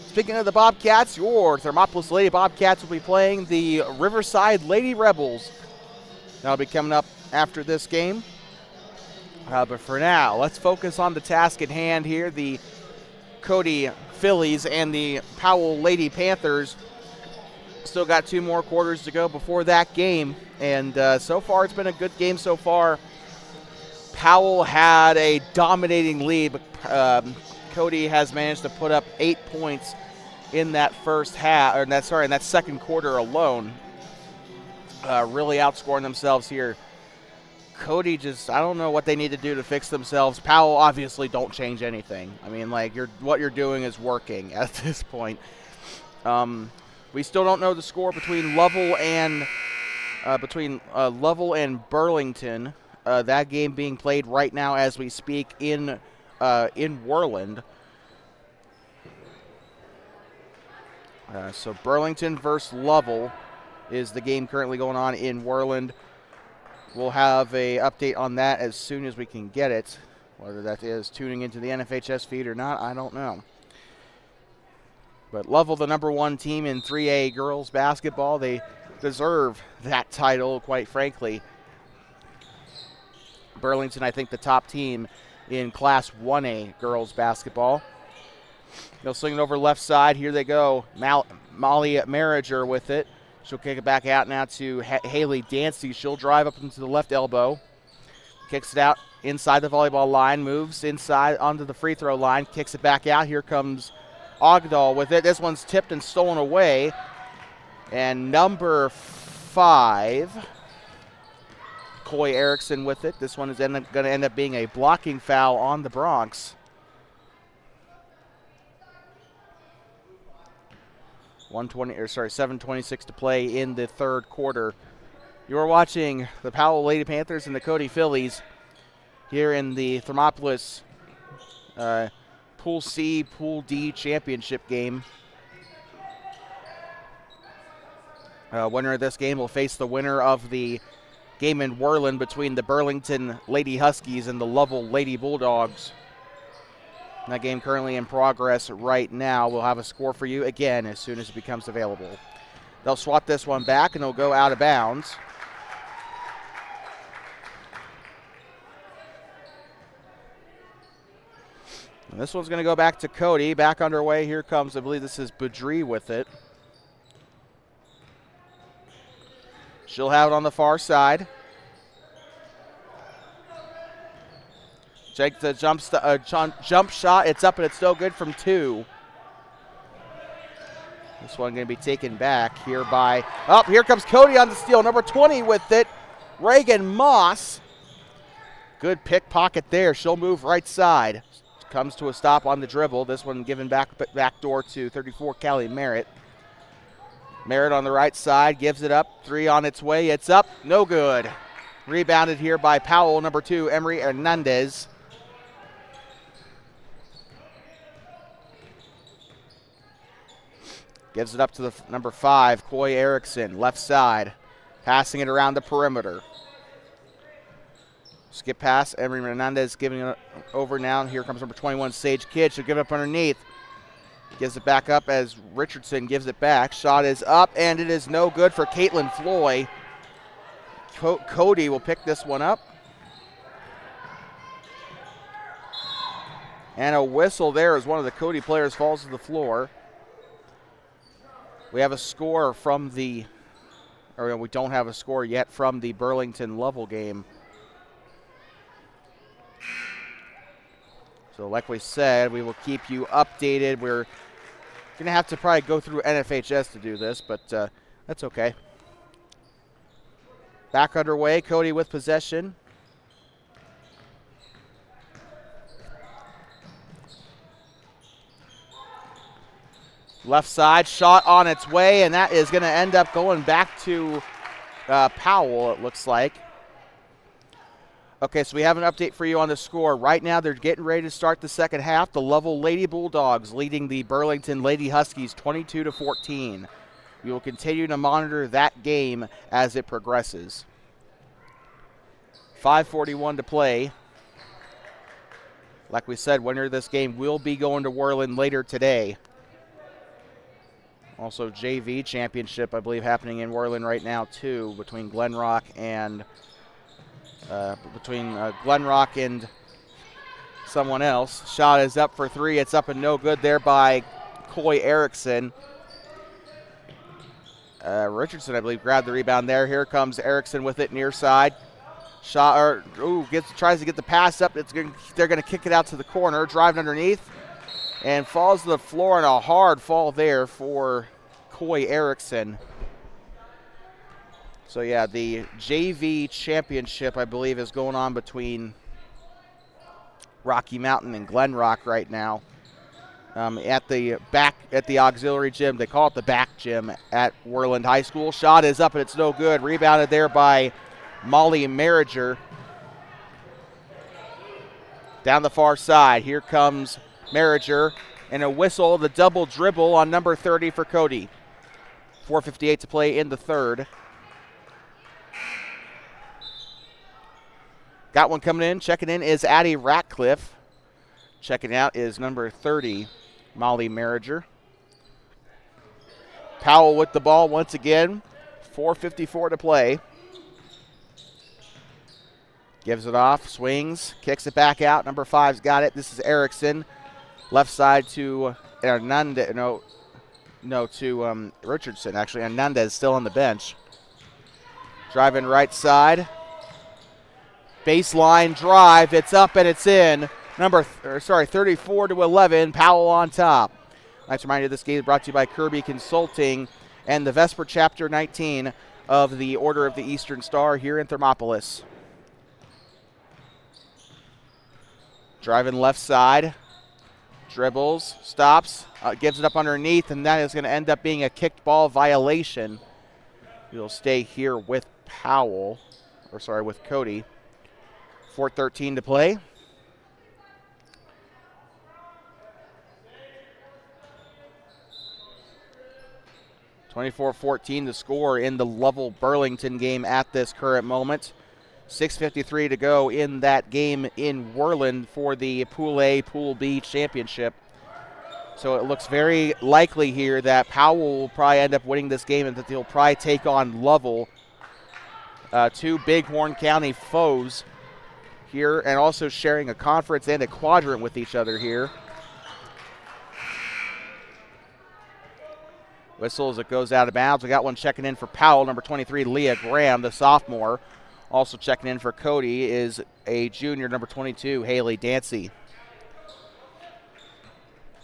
Speaking of the Bobcats, your Thermopolis Lady Bobcats will be playing the Riverside Lady Rebels. That'll be coming up after this game. But for now, let's focus on the task at hand here. The Cody Phillies and the Powell Lady Panthers still got 2 more quarters to go before that game. And so far, it's been a good game so far. Powell had a dominating lead, but Cody has managed to put up 8 points in that first half, or in that second quarter alone. Really outscoring themselves here. Cody I don't know what they need to do to fix themselves. Powell obviously don't change anything. I mean, like, what you're doing is working at this point. We still don't know the score between Lovell and Burlington. That game being played right now as we speak in Worland. So Burlington versus Lovell is the game currently going on in Worland. We'll have a update on that as soon as we can get it. Whether that is tuning into the NFHS feed or not, I don't know. But Lovell, the number 1 team in 3A girls basketball, they deserve that title, quite frankly. Burlington, I think, the top team in Class 1A girls basketball. They'll swing it over left side. Here they go. Molly Marriger with it. She'll kick it back out now to Haley Dancy. She'll drive up into the left elbow. Kicks it out inside the volleyball line. Moves inside onto the free throw line. Kicks it back out. Here comes Ogdahl with it. This one's tipped and stolen away. And number 5, Coy Erickson with it. This one is going to end up being a blocking foul on the Bronx. 7:26 to play in the third quarter. You are watching the Powell Lady Panthers and the Cody Phillies here in the Thermopolis Pool C, Pool D championship game. Winner of this game will face the winner of the game in Worland between the Burlington Lady Huskies and the Lovell Lady Bulldogs. That game currently in progress right now. We'll have a score for you again as soon as it becomes available. They'll swat this one back and it'll go out of bounds. And this one's going to go back to Cody. Back underway. Here comes, I believe this is Boudry with it. She'll have it on the far side. Take the jump shot. It's up and it's still good from 2. This one going to be taken back here by, here comes Cody on the steal. Number 20 with it, Reagan Moss. Good pickpocket there. She'll move right side. Comes to a stop on the dribble. This one given back door to 34, Callie Merritt. Merritt on the right side, gives it up. 3 on its way. It's up. No good. Rebounded here by Powell, number 2, Emery Hernandez. Gives it up to the number 5, Coy Erickson, left side. Passing it around the perimeter. Skip pass, Emery Hernandez giving it over now. Here comes number 21, Sage Kidd. She'll give it up underneath. Gives it back up as Richardson gives it back. Shot is up, and it is no good for Caitlin Floy. Cody will pick this one up. And a whistle there as one of the Cody players falls to the floor. We have a score from we don't have a score yet from the Burlington Lovell game. So like we said, we will keep you updated. We're going to have to probably go through NFHS to do this, but that's okay. Back underway, Cody with possession. Left side, shot on its way, and that is going to end up going back to Powell, it looks like. Okay, so we have an update for you on the score. Right now, they're getting ready to start the second half. The Lovell Lady Bulldogs leading the Burlington Lady Huskies 22-14. We will continue to monitor that game as it progresses. 5:41 to play Like we said, winner of this game will be going to Worland later today. Also, JV championship, I believe, happening in Worland right now, too, between Glen Rock and someone else. Shot is up for three. It's up and no good there by Coy Erickson. Richardson, I believe, grabbed the rebound there. Here comes Erickson with it near side. Shot, tries to get the pass up. They're going to kick it out to the corner, driving underneath, and falls to the floor, and a hard fall there for Coy Erickson. So, yeah, the JV championship, I believe, is going on between Rocky Mountain and Glen Rock right now. At the auxiliary gym. They call it the back gym at Worland High School. Shot is up, and it's no good. Rebounded there by Molly Marriger. Down the far side, here comes Marriger, and a whistle, the double dribble on number 30 for Cody. 4:58 to play in the third. Got one coming in. Checking in is Addie Ratcliffe. Checking out is number 30, Molly Marriger. Powell with the ball once again. 4:54 to play. Gives it off, swings, kicks it back out. Number 5's got it. This is Erickson. Left side to Hernandez. To Richardson. Actually, Hernandez still on the bench. Driving right side. Baseline drive. It's up and it's in. 34-11. Powell on top. Nice reminder, this game is brought to you by Kirby Consulting and the Vesper Chapter 19 of the Order of the Eastern Star here in Thermopolis. Driving left side. Dribbles, stops, gives it up underneath, and that is going to end up being a kicked ball violation. We'll stay here with with Cody. 4:13 to play. (24-14) the score in the Lovell-Burlington game at this current moment. 6:53 to go in that game in Worland for the Pool A, Pool B championship. So it looks very likely here that Powell will probably end up winning this game and that they'll probably take on Lovell, two Bighorn County foes here, and also sharing a conference and a quadrant with each other here. Whistle as it goes out of bounds. We got one checking in for Powell, number 23, Leah Graham, the sophomore. Also checking in for Cody is a junior, number 22, Haley Dancy.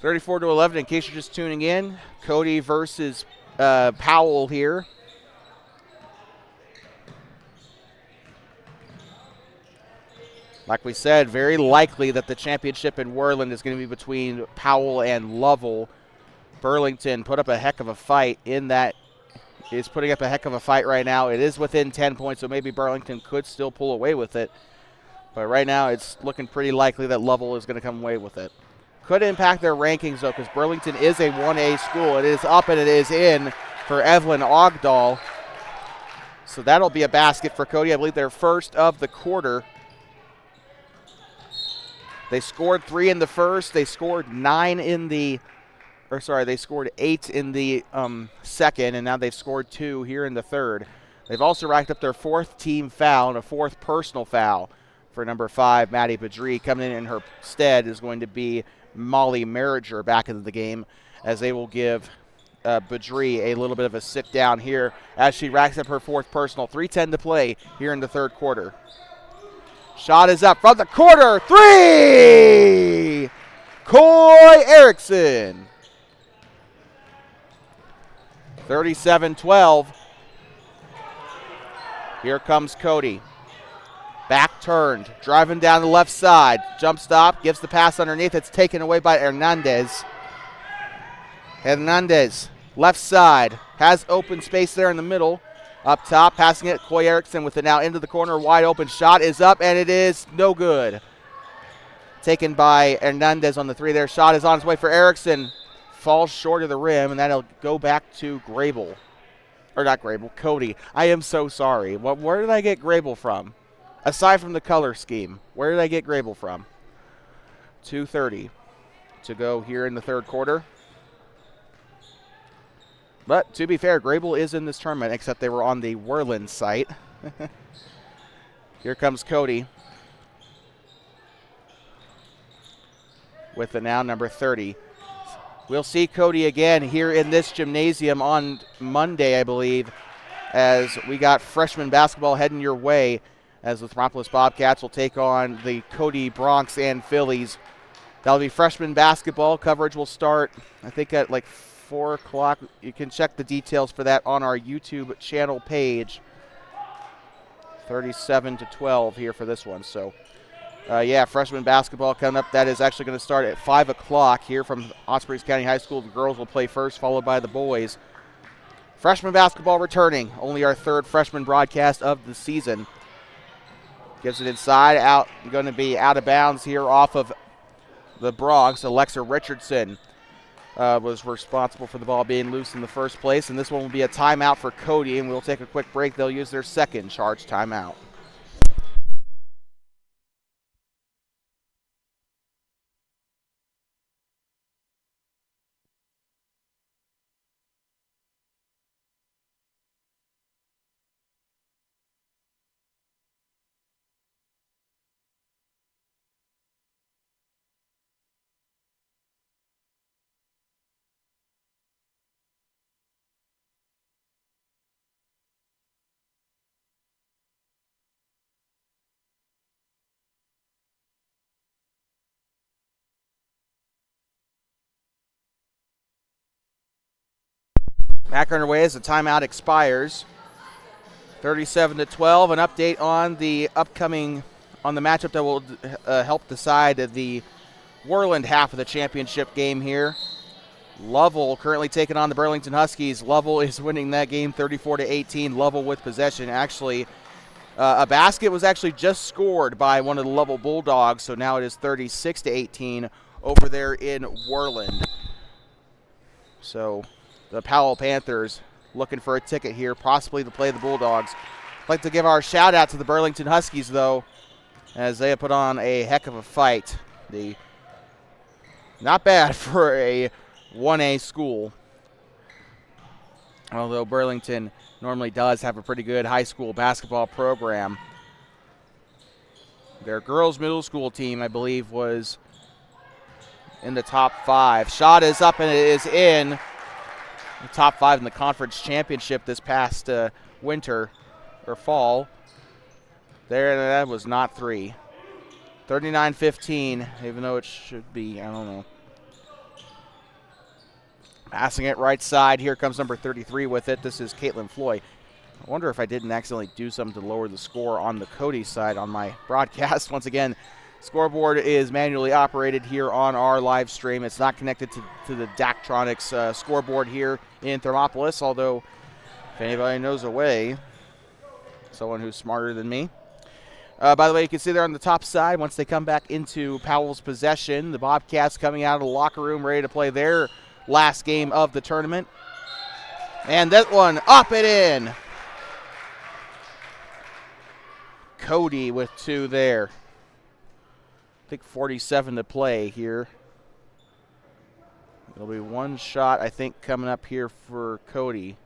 34-11, in case you're just tuning in, Cody versus Powell here. Like we said, very likely that the championship in Worland is going to be between Powell and Lovell. Burlington put up a heck of a fight is putting up a heck of a fight right now. It is within 10 points, so maybe Burlington could still pull away with it. But right now it's looking pretty likely that Lovell is going to come away with it. Could impact their rankings, though, because Burlington is a 1A school. It is up and it is in for Evelyn Ogdahl. So that'll be a basket for Cody. I believe they're first of the quarter. They scored 3 in the first. They scored 8 in the second, and now they've scored 2 here in the third. They've also racked up their 4th team foul and a 4th personal foul for number 5, Maddie Badri. Coming in her stead is going to be Molly Marriger back into the game, as they will give Badri a little bit of a sit down here as she racks up her 4th personal. 3:10 to play here in the third quarter. Shot is up from the corner. 3! Coy Erickson. 37-12. Here comes Cody. Back turned, driving down the left side. Jump stop, gives the pass underneath. It's taken away by Hernandez. Hernandez, left side, has open space there in the middle. Up top, passing it, Coy Erickson with it now into the corner. Wide open shot is up, and it is no good. Taken by Hernandez on the 3 there. Shot is on its way for Erickson. Falls short of the rim, and that'll go back to Grable. Or not Grable, Cody. I am so sorry. Where did I get Grable from? Aside from the color scheme, where did I get Grable from? 2:30 to go here in the third quarter. But to be fair, Grable is in this tournament, except they were on the Worland site. Here comes Cody with the now number 30. We'll see Cody again here in this gymnasium on Monday, I believe, as we got freshman basketball heading your way, as the Thermopolis Bobcats will take on the Cody Bronx and Phillies. That'll be freshman basketball. Coverage will start, I think, at like 4 o'clock. You can check the details for that on our YouTube channel page. 37-12 here for this one. So, yeah, freshman basketball coming up. That is actually going to start at 5 o'clock here from Hot Springs County High School. The girls will play first, followed by the boys. Freshman basketball returning. Only our third freshman broadcast of the season. Gives it inside, out, going to be out of bounds here off of the Bronx. Alexa Richardson was responsible for the ball being loose in the first place, and this one will be a timeout for Cody, and we'll take a quick break. They'll use their second charge timeout. Back underway as the timeout expires. 37-12. An update on the matchup that will help decide the Worland half of the championship game here. Lovell currently taking on the Burlington Huskies. Lovell is winning that game 34-18. Lovell with possession. Actually, a basket was actually just scored by one of the Lovell Bulldogs, so now it is 36-18 over there in Worland. So the Powell Panthers looking for a ticket here, possibly to play the Bulldogs. I'd like to give our shout out to the Burlington Huskies, though, as they have put on a heck of a fight. Not bad for a 1A school, although Burlington normally does have a pretty good high school basketball program. Their girls middle school team, I believe, was in the top 5. Shot is up and it is in. The top 5 in the conference championship this past winter or fall. There, that was not 3. 39-15, even though it should be, I don't know. Passing it right side. Here comes number 33 with it. This is Caitlin Floyd. I wonder if I didn't accidentally do something to lower the score on the Cody side on my broadcast. Once again, scoreboard is manually operated here on our live stream. It's not connected to the Daktronics scoreboard here in Thermopolis, although if anybody knows a way, someone who's smarter than me. By the way, you can see there on the top side, once they come back into Powell's possession, the Bobcats coming out of the locker room ready to play their last game of the tournament. And that one up and in. Cody with 2 there. I think 47 to play here. There'll be one shot, I think, coming up here for Cody.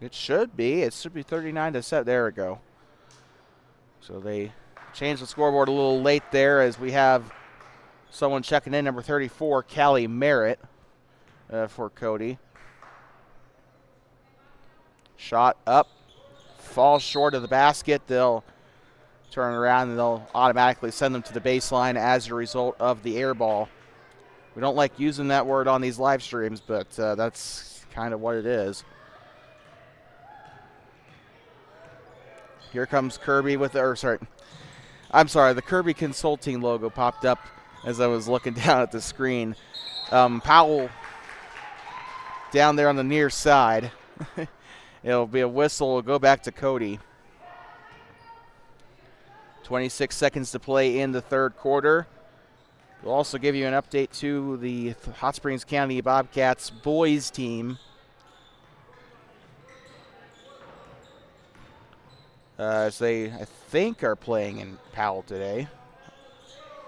It should be 39-7. There we go. So they changed the scoreboard a little late there as we have someone checking in, number 34, Callie Merritt, for Cody. Shot up, falls short of the basket. They'll turn around and they'll automatically send them to the baseline as a result of the air ball. We don't like using that word on these live streams, but that's kind of what it is. Here comes Kirby with the Kirby Consulting logo popped up as I was looking down at the screen. Powell down there on the near side. It'll be a whistle. It'll go back to Cody. 26 seconds to play in the third quarter. We'll also give you an update to the Hot Springs County Bobcats boys team. as they, I think, are playing in Powell today.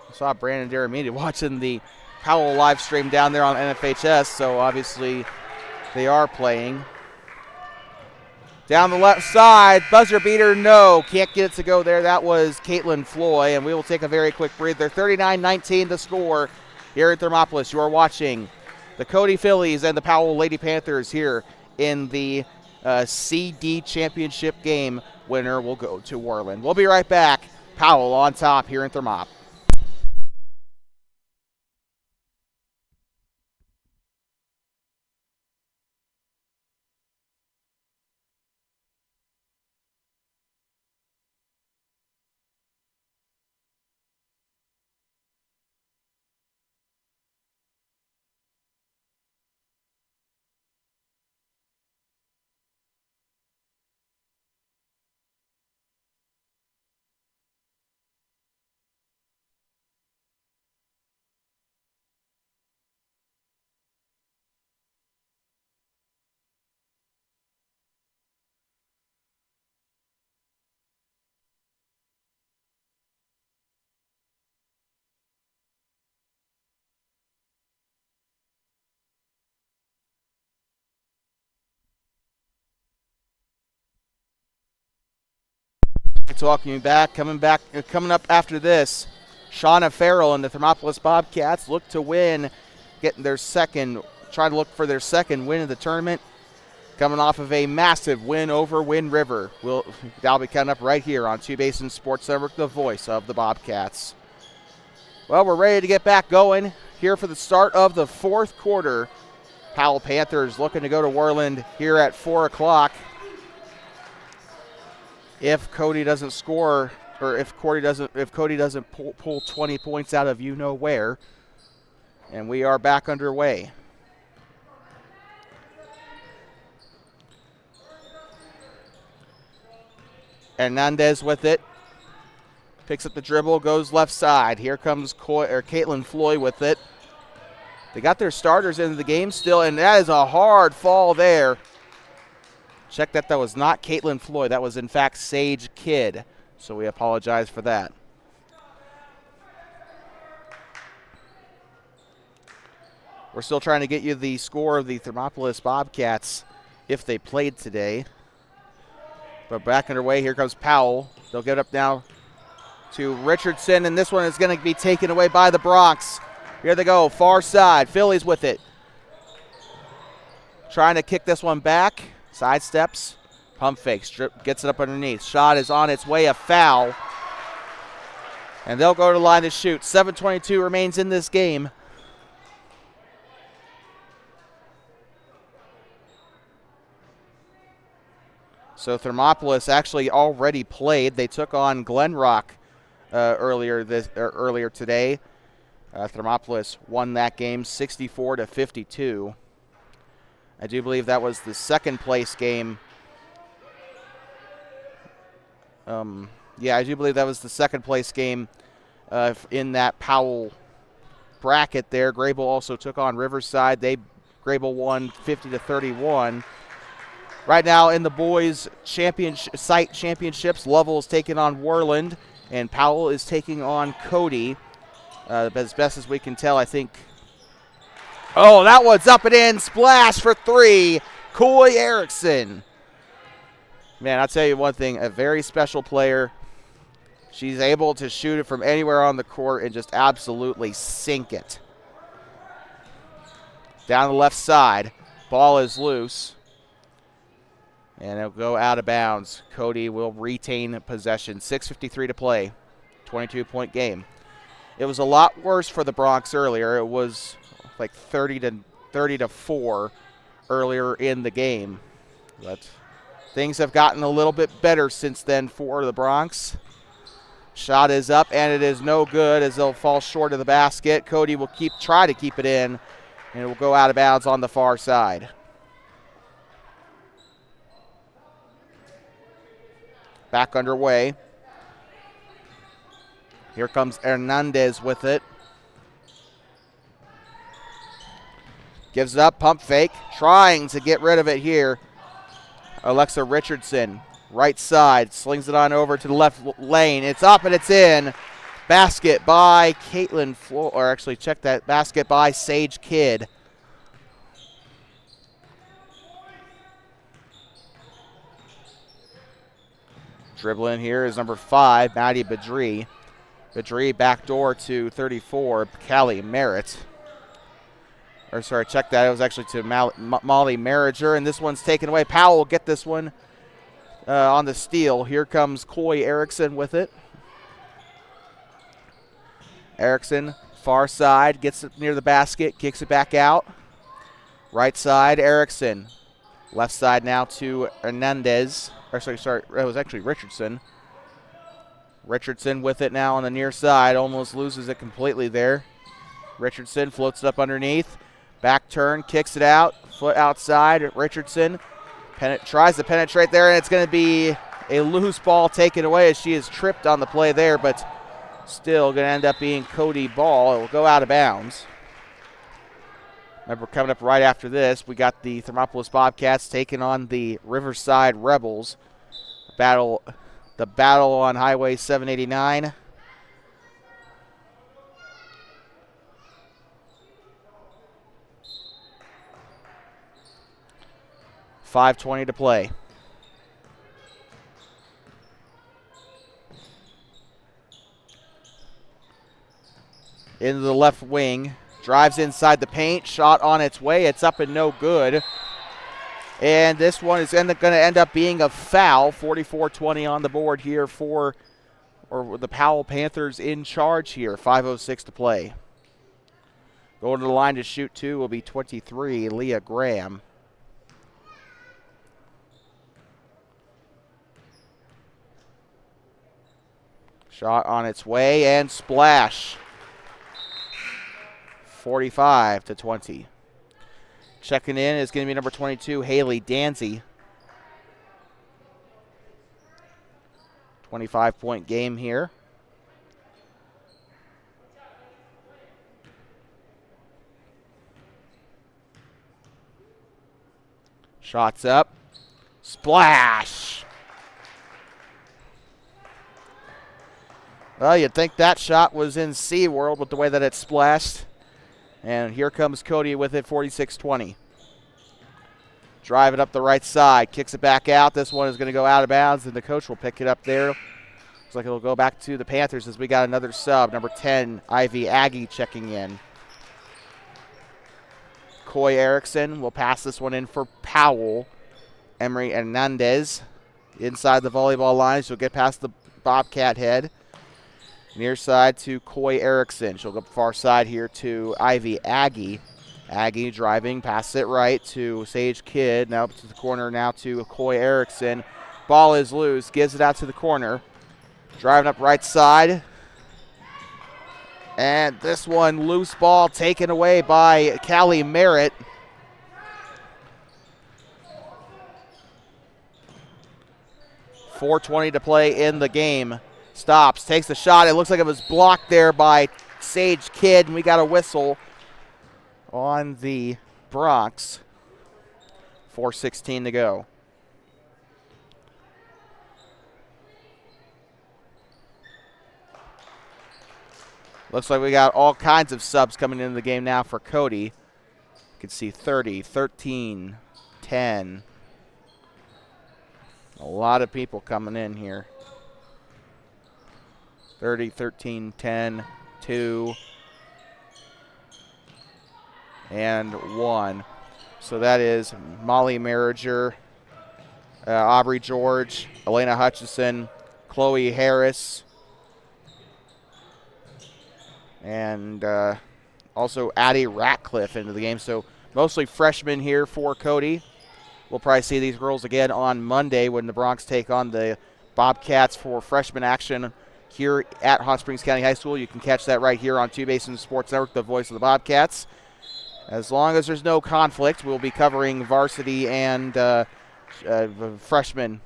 I saw Brandon Deramita watching the Powell live stream down there on NFHS, so obviously they are playing. Down the left side, buzzer beater, no. Can't get it to go there. That was Caitlin Floy, and we will take a very quick breather. 39-19 the score here at Thermopolis. You are watching the Cody Phillies and the Powell Lady Panthers here in the CD championship game. Winner will go to Worland. We'll be right back. Powell on top here in Thermop. Talking back, coming up after this, Shauna Farrell and the Thermopolis Bobcats look to win, trying to look for their second win of the tournament, coming off of a massive win over Wind River. That'll be coming up right here on Two Basins Sports Network, the voice of the Bobcats. Well, we're ready to get back going here for the start of the fourth quarter. Powell Panthers looking to go to Worland here at 4 o'clock. If Cody doesn't score, or if Cody doesn't pull 20 points out of you know where, and we are back underway. Hernandez with it, picks up the dribble, goes left side. Here comes Caitlin Floyd with it. They got their starters into the game still, and that is a hard fall there. Check that was not Caitlin Floyd. That was, in fact, Sage Kidd. So we apologize for that. We're still trying to get you the score of the Thermopolis Bobcats if they played today. But back underway, here comes Powell. They'll get up now to Richardson, and this one is going to be taken away by the Bronx. Here they go, far side. Phillies with it. Trying to kick this one back. Side steps, pump fake, gets it up underneath. Shot is on its way, a foul. And they'll go to the line to shoot. 7:22 remains in this game. So Thermopolis actually already played. They took on Glen Rock earlier today. Thermopolis won that game 64-52. I do believe that was the second place game. I do believe that was the second place game in that Powell bracket there. Grable also took on Riverside. Grable won 50-31. Right now in the boys' site championships, Lovell is taking on Worland, and Powell is taking on Cody. As best as we can tell, I think. Oh, that one's up and in. Splash for three. Coy Erickson. Man, I'll tell you one thing. A very special player. She's able to shoot it from anywhere on the court and just absolutely sink it. Down the left side. Ball is loose. And it'll go out of bounds. Cody will retain possession. 6:53 to play. 22-point game. It was a lot worse for the Bronx earlier. It was like 30-4 earlier in the game. But things have gotten a little bit better since then for the Bronx. Shot is up, and it is no good as they'll fall short of the basket. Cody will try to keep it in, and it will go out of bounds on the far side. Back underway. Here comes Hernandez with it. Gives it up, pump fake, trying to get rid of it here. Alexa Richardson right side, slings it on over to the left lane. It's up and it's in. Basket by Caitlin or actually check that, basket by Sage Kidd. Dribbling here is number 5, Maddie Badri. Badri backdoor to 34, Callie Merritt. Or sorry, check that. It was actually to Molly Merriger, and this one's taken away. Powell will get this one on the steal. Here comes Coy Erickson with it. Erickson, far side, gets it near the basket, kicks it back out. Right side, Erickson. Left side now to Hernandez. Or sorry, it was actually Richardson. Richardson with it now on the near side, almost loses it completely there. Richardson floats it up underneath. Back turn, kicks it out, foot outside. Richardson tries to penetrate there, and it's going to be a loose ball taken away as she is tripped on the play there, but still going to end up being Cody ball. It will go out of bounds. Remember, coming up right after this, we got the Thermopolis Bobcats taking on the Riverside Rebels. The battle on Highway 789. .5:20 to play. Into the left wing. Drives inside the paint. Shot on its way. It's up and no good. And this one is going to end up being a foul. 44-20 on the board here for the Powell Panthers in charge here. 5:06 to play. Going to the line to shoot 2 will be 23, Leah Graham. Shot on its way and splash. 45-20. Checking in is going to be number 22, Haley Danzy. 25-point game here. Shots up. Splash. Well, you'd think that shot was in SeaWorld with the way that it splashed. And here comes Cody with it, 46-20. Drive it up the right side, kicks it back out. This one is going to go out of bounds, and the coach will pick it up there. Looks like it'll go back to the Panthers as we got another sub. Number 10, Ivy Aggie checking in. Coy Erickson will pass this one in for Powell. Emery Hernandez inside the volleyball line. She'll get past the Bobcat head. Near side to Coy Erickson. She'll go far side here to Ivy Aggie. Aggie driving, passes it right to Sage Kidd. Now up to the corner now to Coy Erickson. Ball is loose, gives it out to the corner. Driving up right side. And this one, loose ball taken away by Callie Merritt. .420 to play in the game. Stops, takes a shot. It looks like it was blocked there by Sage Kidd, and we got a whistle on the Bronx. 4:16 to go. Looks like we got all kinds of subs coming into the game now for Cody. You can see 30, 13, 10. A lot of people coming in here. 30, 13, 10, 2, and 1. So that is Molly Merriger, Aubrey George, Elena Hutchison, Chloe Harris, and also Addie Ratcliffe into the game. So mostly freshmen here for Cody. We'll probably see these girls again on Monday when the Bronx take on the Bobcats for freshman action here at Hot Springs County High School. You can catch that right here on Two Basin Sports Network, the voice of the Bobcats. As long as there's no conflict, we'll be covering varsity and freshman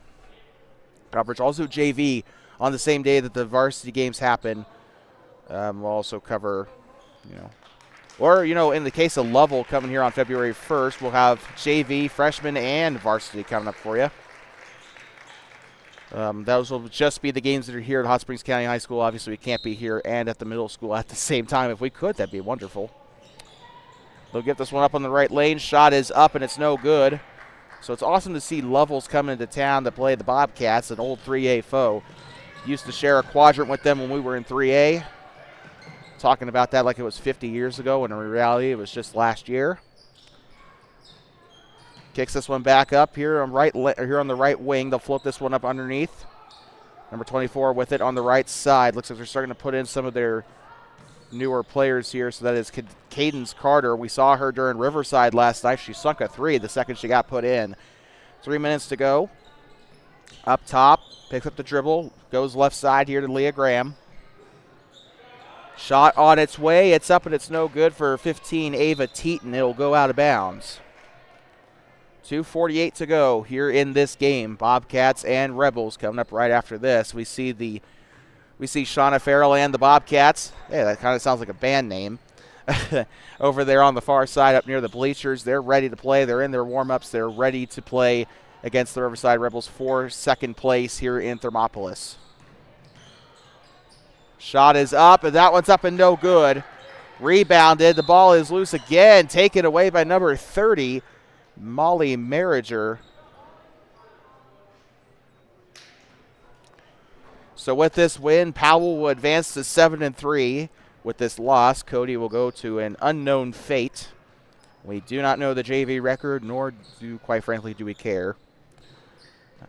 coverage. Also JV on the same day that the varsity games happen. We'll also cover, in the case of Lovell coming here on February 1st, we'll have JV, freshman, and varsity coming up for you. Those will just be the games that are here at Hot Springs County High School. Obviously, we can't be here and at the middle school at the same time. If we could, that'd be wonderful. They'll get this one up on the right lane. Shot is up, and it's no good. So it's awesome to see Lovell's coming into town to play the Bobcats, an old 3A foe. Used to share a quadrant with them when we were in 3A. Talking about that like it was 50 years ago, when in reality it was just last year. Kicks this one back up here on the right wing. They'll float this one up underneath. Number 24 with it on the right side. Looks like they're starting to put in some of their newer players here. So that is Cadence Carter. We saw her during Riverside last night. She sunk a 3 the second she got put in. 3 minutes to go. Up top, picks up the dribble, goes left side here to Leah Graham. Shot on its way. It's up and it's no good for 15, Ava Teaton. It'll go out of bounds. 2:48 to go here in this game. Bobcats and Rebels coming up right after this. We see Shauna Farrell and the Bobcats. Hey, that kind of sounds like a band name. Over there on the far side up near the bleachers. They're ready to play. They're in their warm-ups. They're ready to play against the Riverside Rebels for second place here in Thermopolis. Shot is up, and that one's up and no good. Rebounded. The ball is loose again. Taken away by number 30. Molly Marriger. So with this win, Powell will advance to 7-3. With this loss, Cody will go to an unknown fate. We do not know the JV record, nor quite frankly, do we care.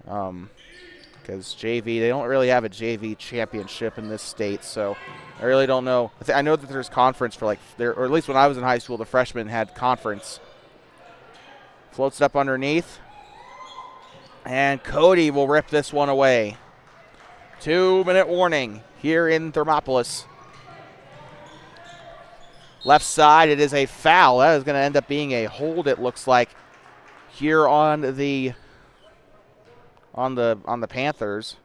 Because JV, they don't really have a JV championship in this state, so I really don't know. I know that there's conference for or at least when I was in high school, the freshmen had conference. Floats it up underneath. And Cody will rip this one away. 2-minute warning here in Thermopolis. Left side, it is a foul. That is going to end up being a hold, it looks like, here on the Panthers.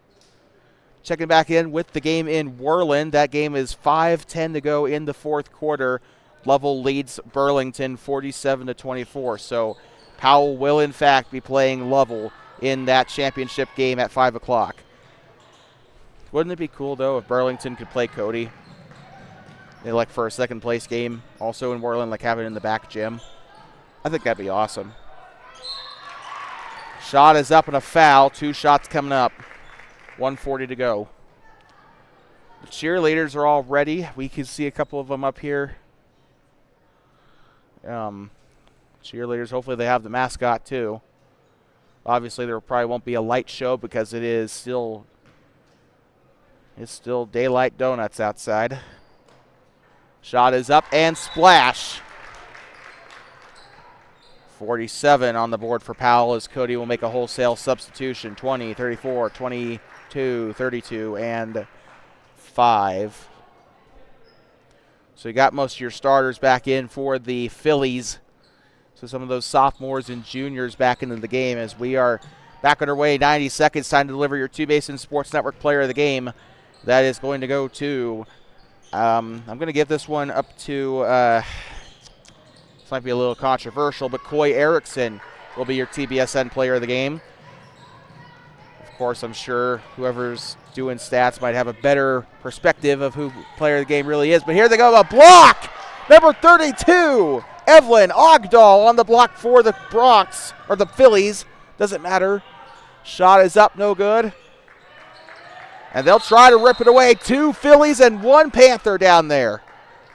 Checking back in with the game in Worland. That game is 5:10 to go in the fourth quarter. Lovell leads Burlington 47-24. So Powell will, in fact, be playing Lovell in that championship game at 5 o'clock. Wouldn't it be cool, though, if Burlington could play Cody? For a second-place game, also in Worland, have it in the back gym. I think that'd be awesome. Shot is up and a foul. 2 shots coming up. 1:40 to go. The cheerleaders are all ready. We can see a couple of them up here. Cheerleaders, hopefully they have the mascot too. Obviously there probably won't be a light show because it's still daylight donuts outside. Shot is up and splash. 47 on the board for Powell as Cody will make a wholesale substitution. 20, 34, 22, 32, and 5. So you got most of your starters back in for the Phillies. So some of those sophomores and juniors back into the game as we are back underway. 90 seconds, time to deliver your Two-Basin Sports Network player of the game. That is going to go to, I'm going to give this one up to, this might be a little controversial, but Coy Erickson will be your TBSN player of the game. Of course, I'm sure whoever's doing stats might have a better perspective of who player of the game really is. But here they go, a block! Number 32, Evelyn Ogdahl on the block for the Bronx, or the Phillies. Doesn't matter. Shot is up, no good. And they'll try to rip it away. 2 Phillies and 1 Panther down there.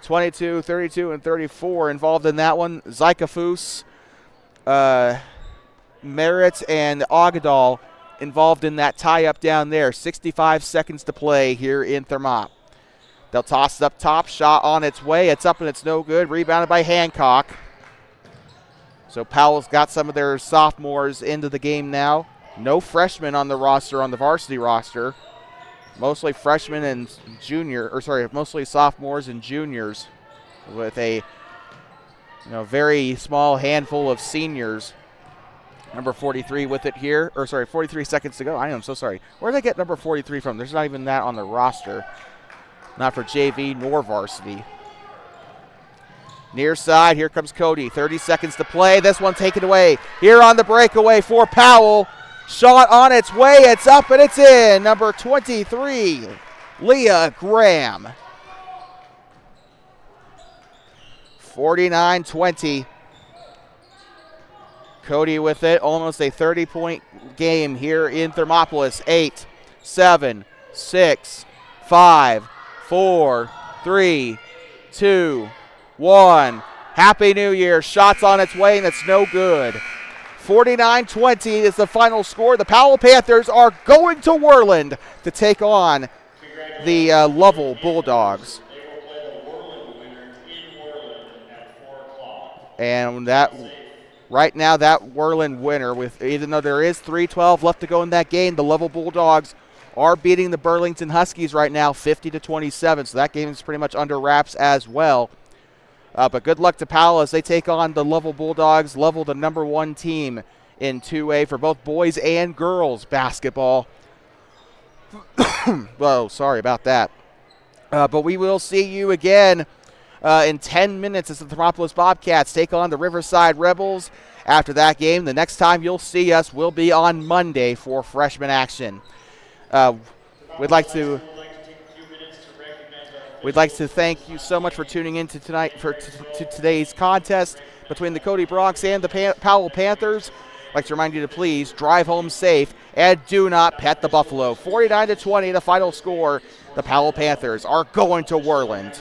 22, 32, and 34 involved in that one. Zykafus, Merritt, and Ogdahl involved in that tie-up down there. 65 seconds to play here in Thermop. They'll toss it up top. Shot on its way. It's up and it's no good. Rebounded by Hancock. So Powell's got some of their sophomores into the game now. No freshmen on the roster, on the varsity roster. Mostly freshmen and mostly sophomores and juniors with a very small handful of seniors. Number 43 with it here. 43 seconds to go. I am so sorry. Where did I get number 43 from? There's not even that on the roster. Not for JV nor varsity. Near side, here comes Cody. 30 seconds to play. This one taken away. Here on the breakaway for Powell. Shot on its way. It's up and it's in. Number 23, Leah Graham. 49-20. Cody with it. Almost a 30-point game here in Thermopolis. 8, 7, 6, 5, 4, 3, 2, 1. Happy New Year. Shots on its way, and it's no good. 49-20 is the final score. The Powell Panthers are going to Worland to take on the Lovell Bulldogs. And that right now, that Worland winner, with even though there is 3:12 left to go in that game, the Lovell Bulldogs are beating the Burlington Huskies right now 50-27. So that game is pretty much under wraps as well. But good luck to Powell as they take on the Lovell Bulldogs. Lovell, the number 1 team in 2A for both boys and girls basketball. Whoa, sorry about that. But we will see you again in 10 minutes as the Thermopolis Bobcats take on the Riverside Rebels. After that game, the next time you'll see us will be on Monday for freshman action. We'd like to thank you so much for tuning in to tonight to today's contest between the Cody Bronx and the Powell Panthers. I'd like to remind you to please drive home safe and do not pet the buffalo. 49-20, the final score. The Powell Panthers are going to Worland.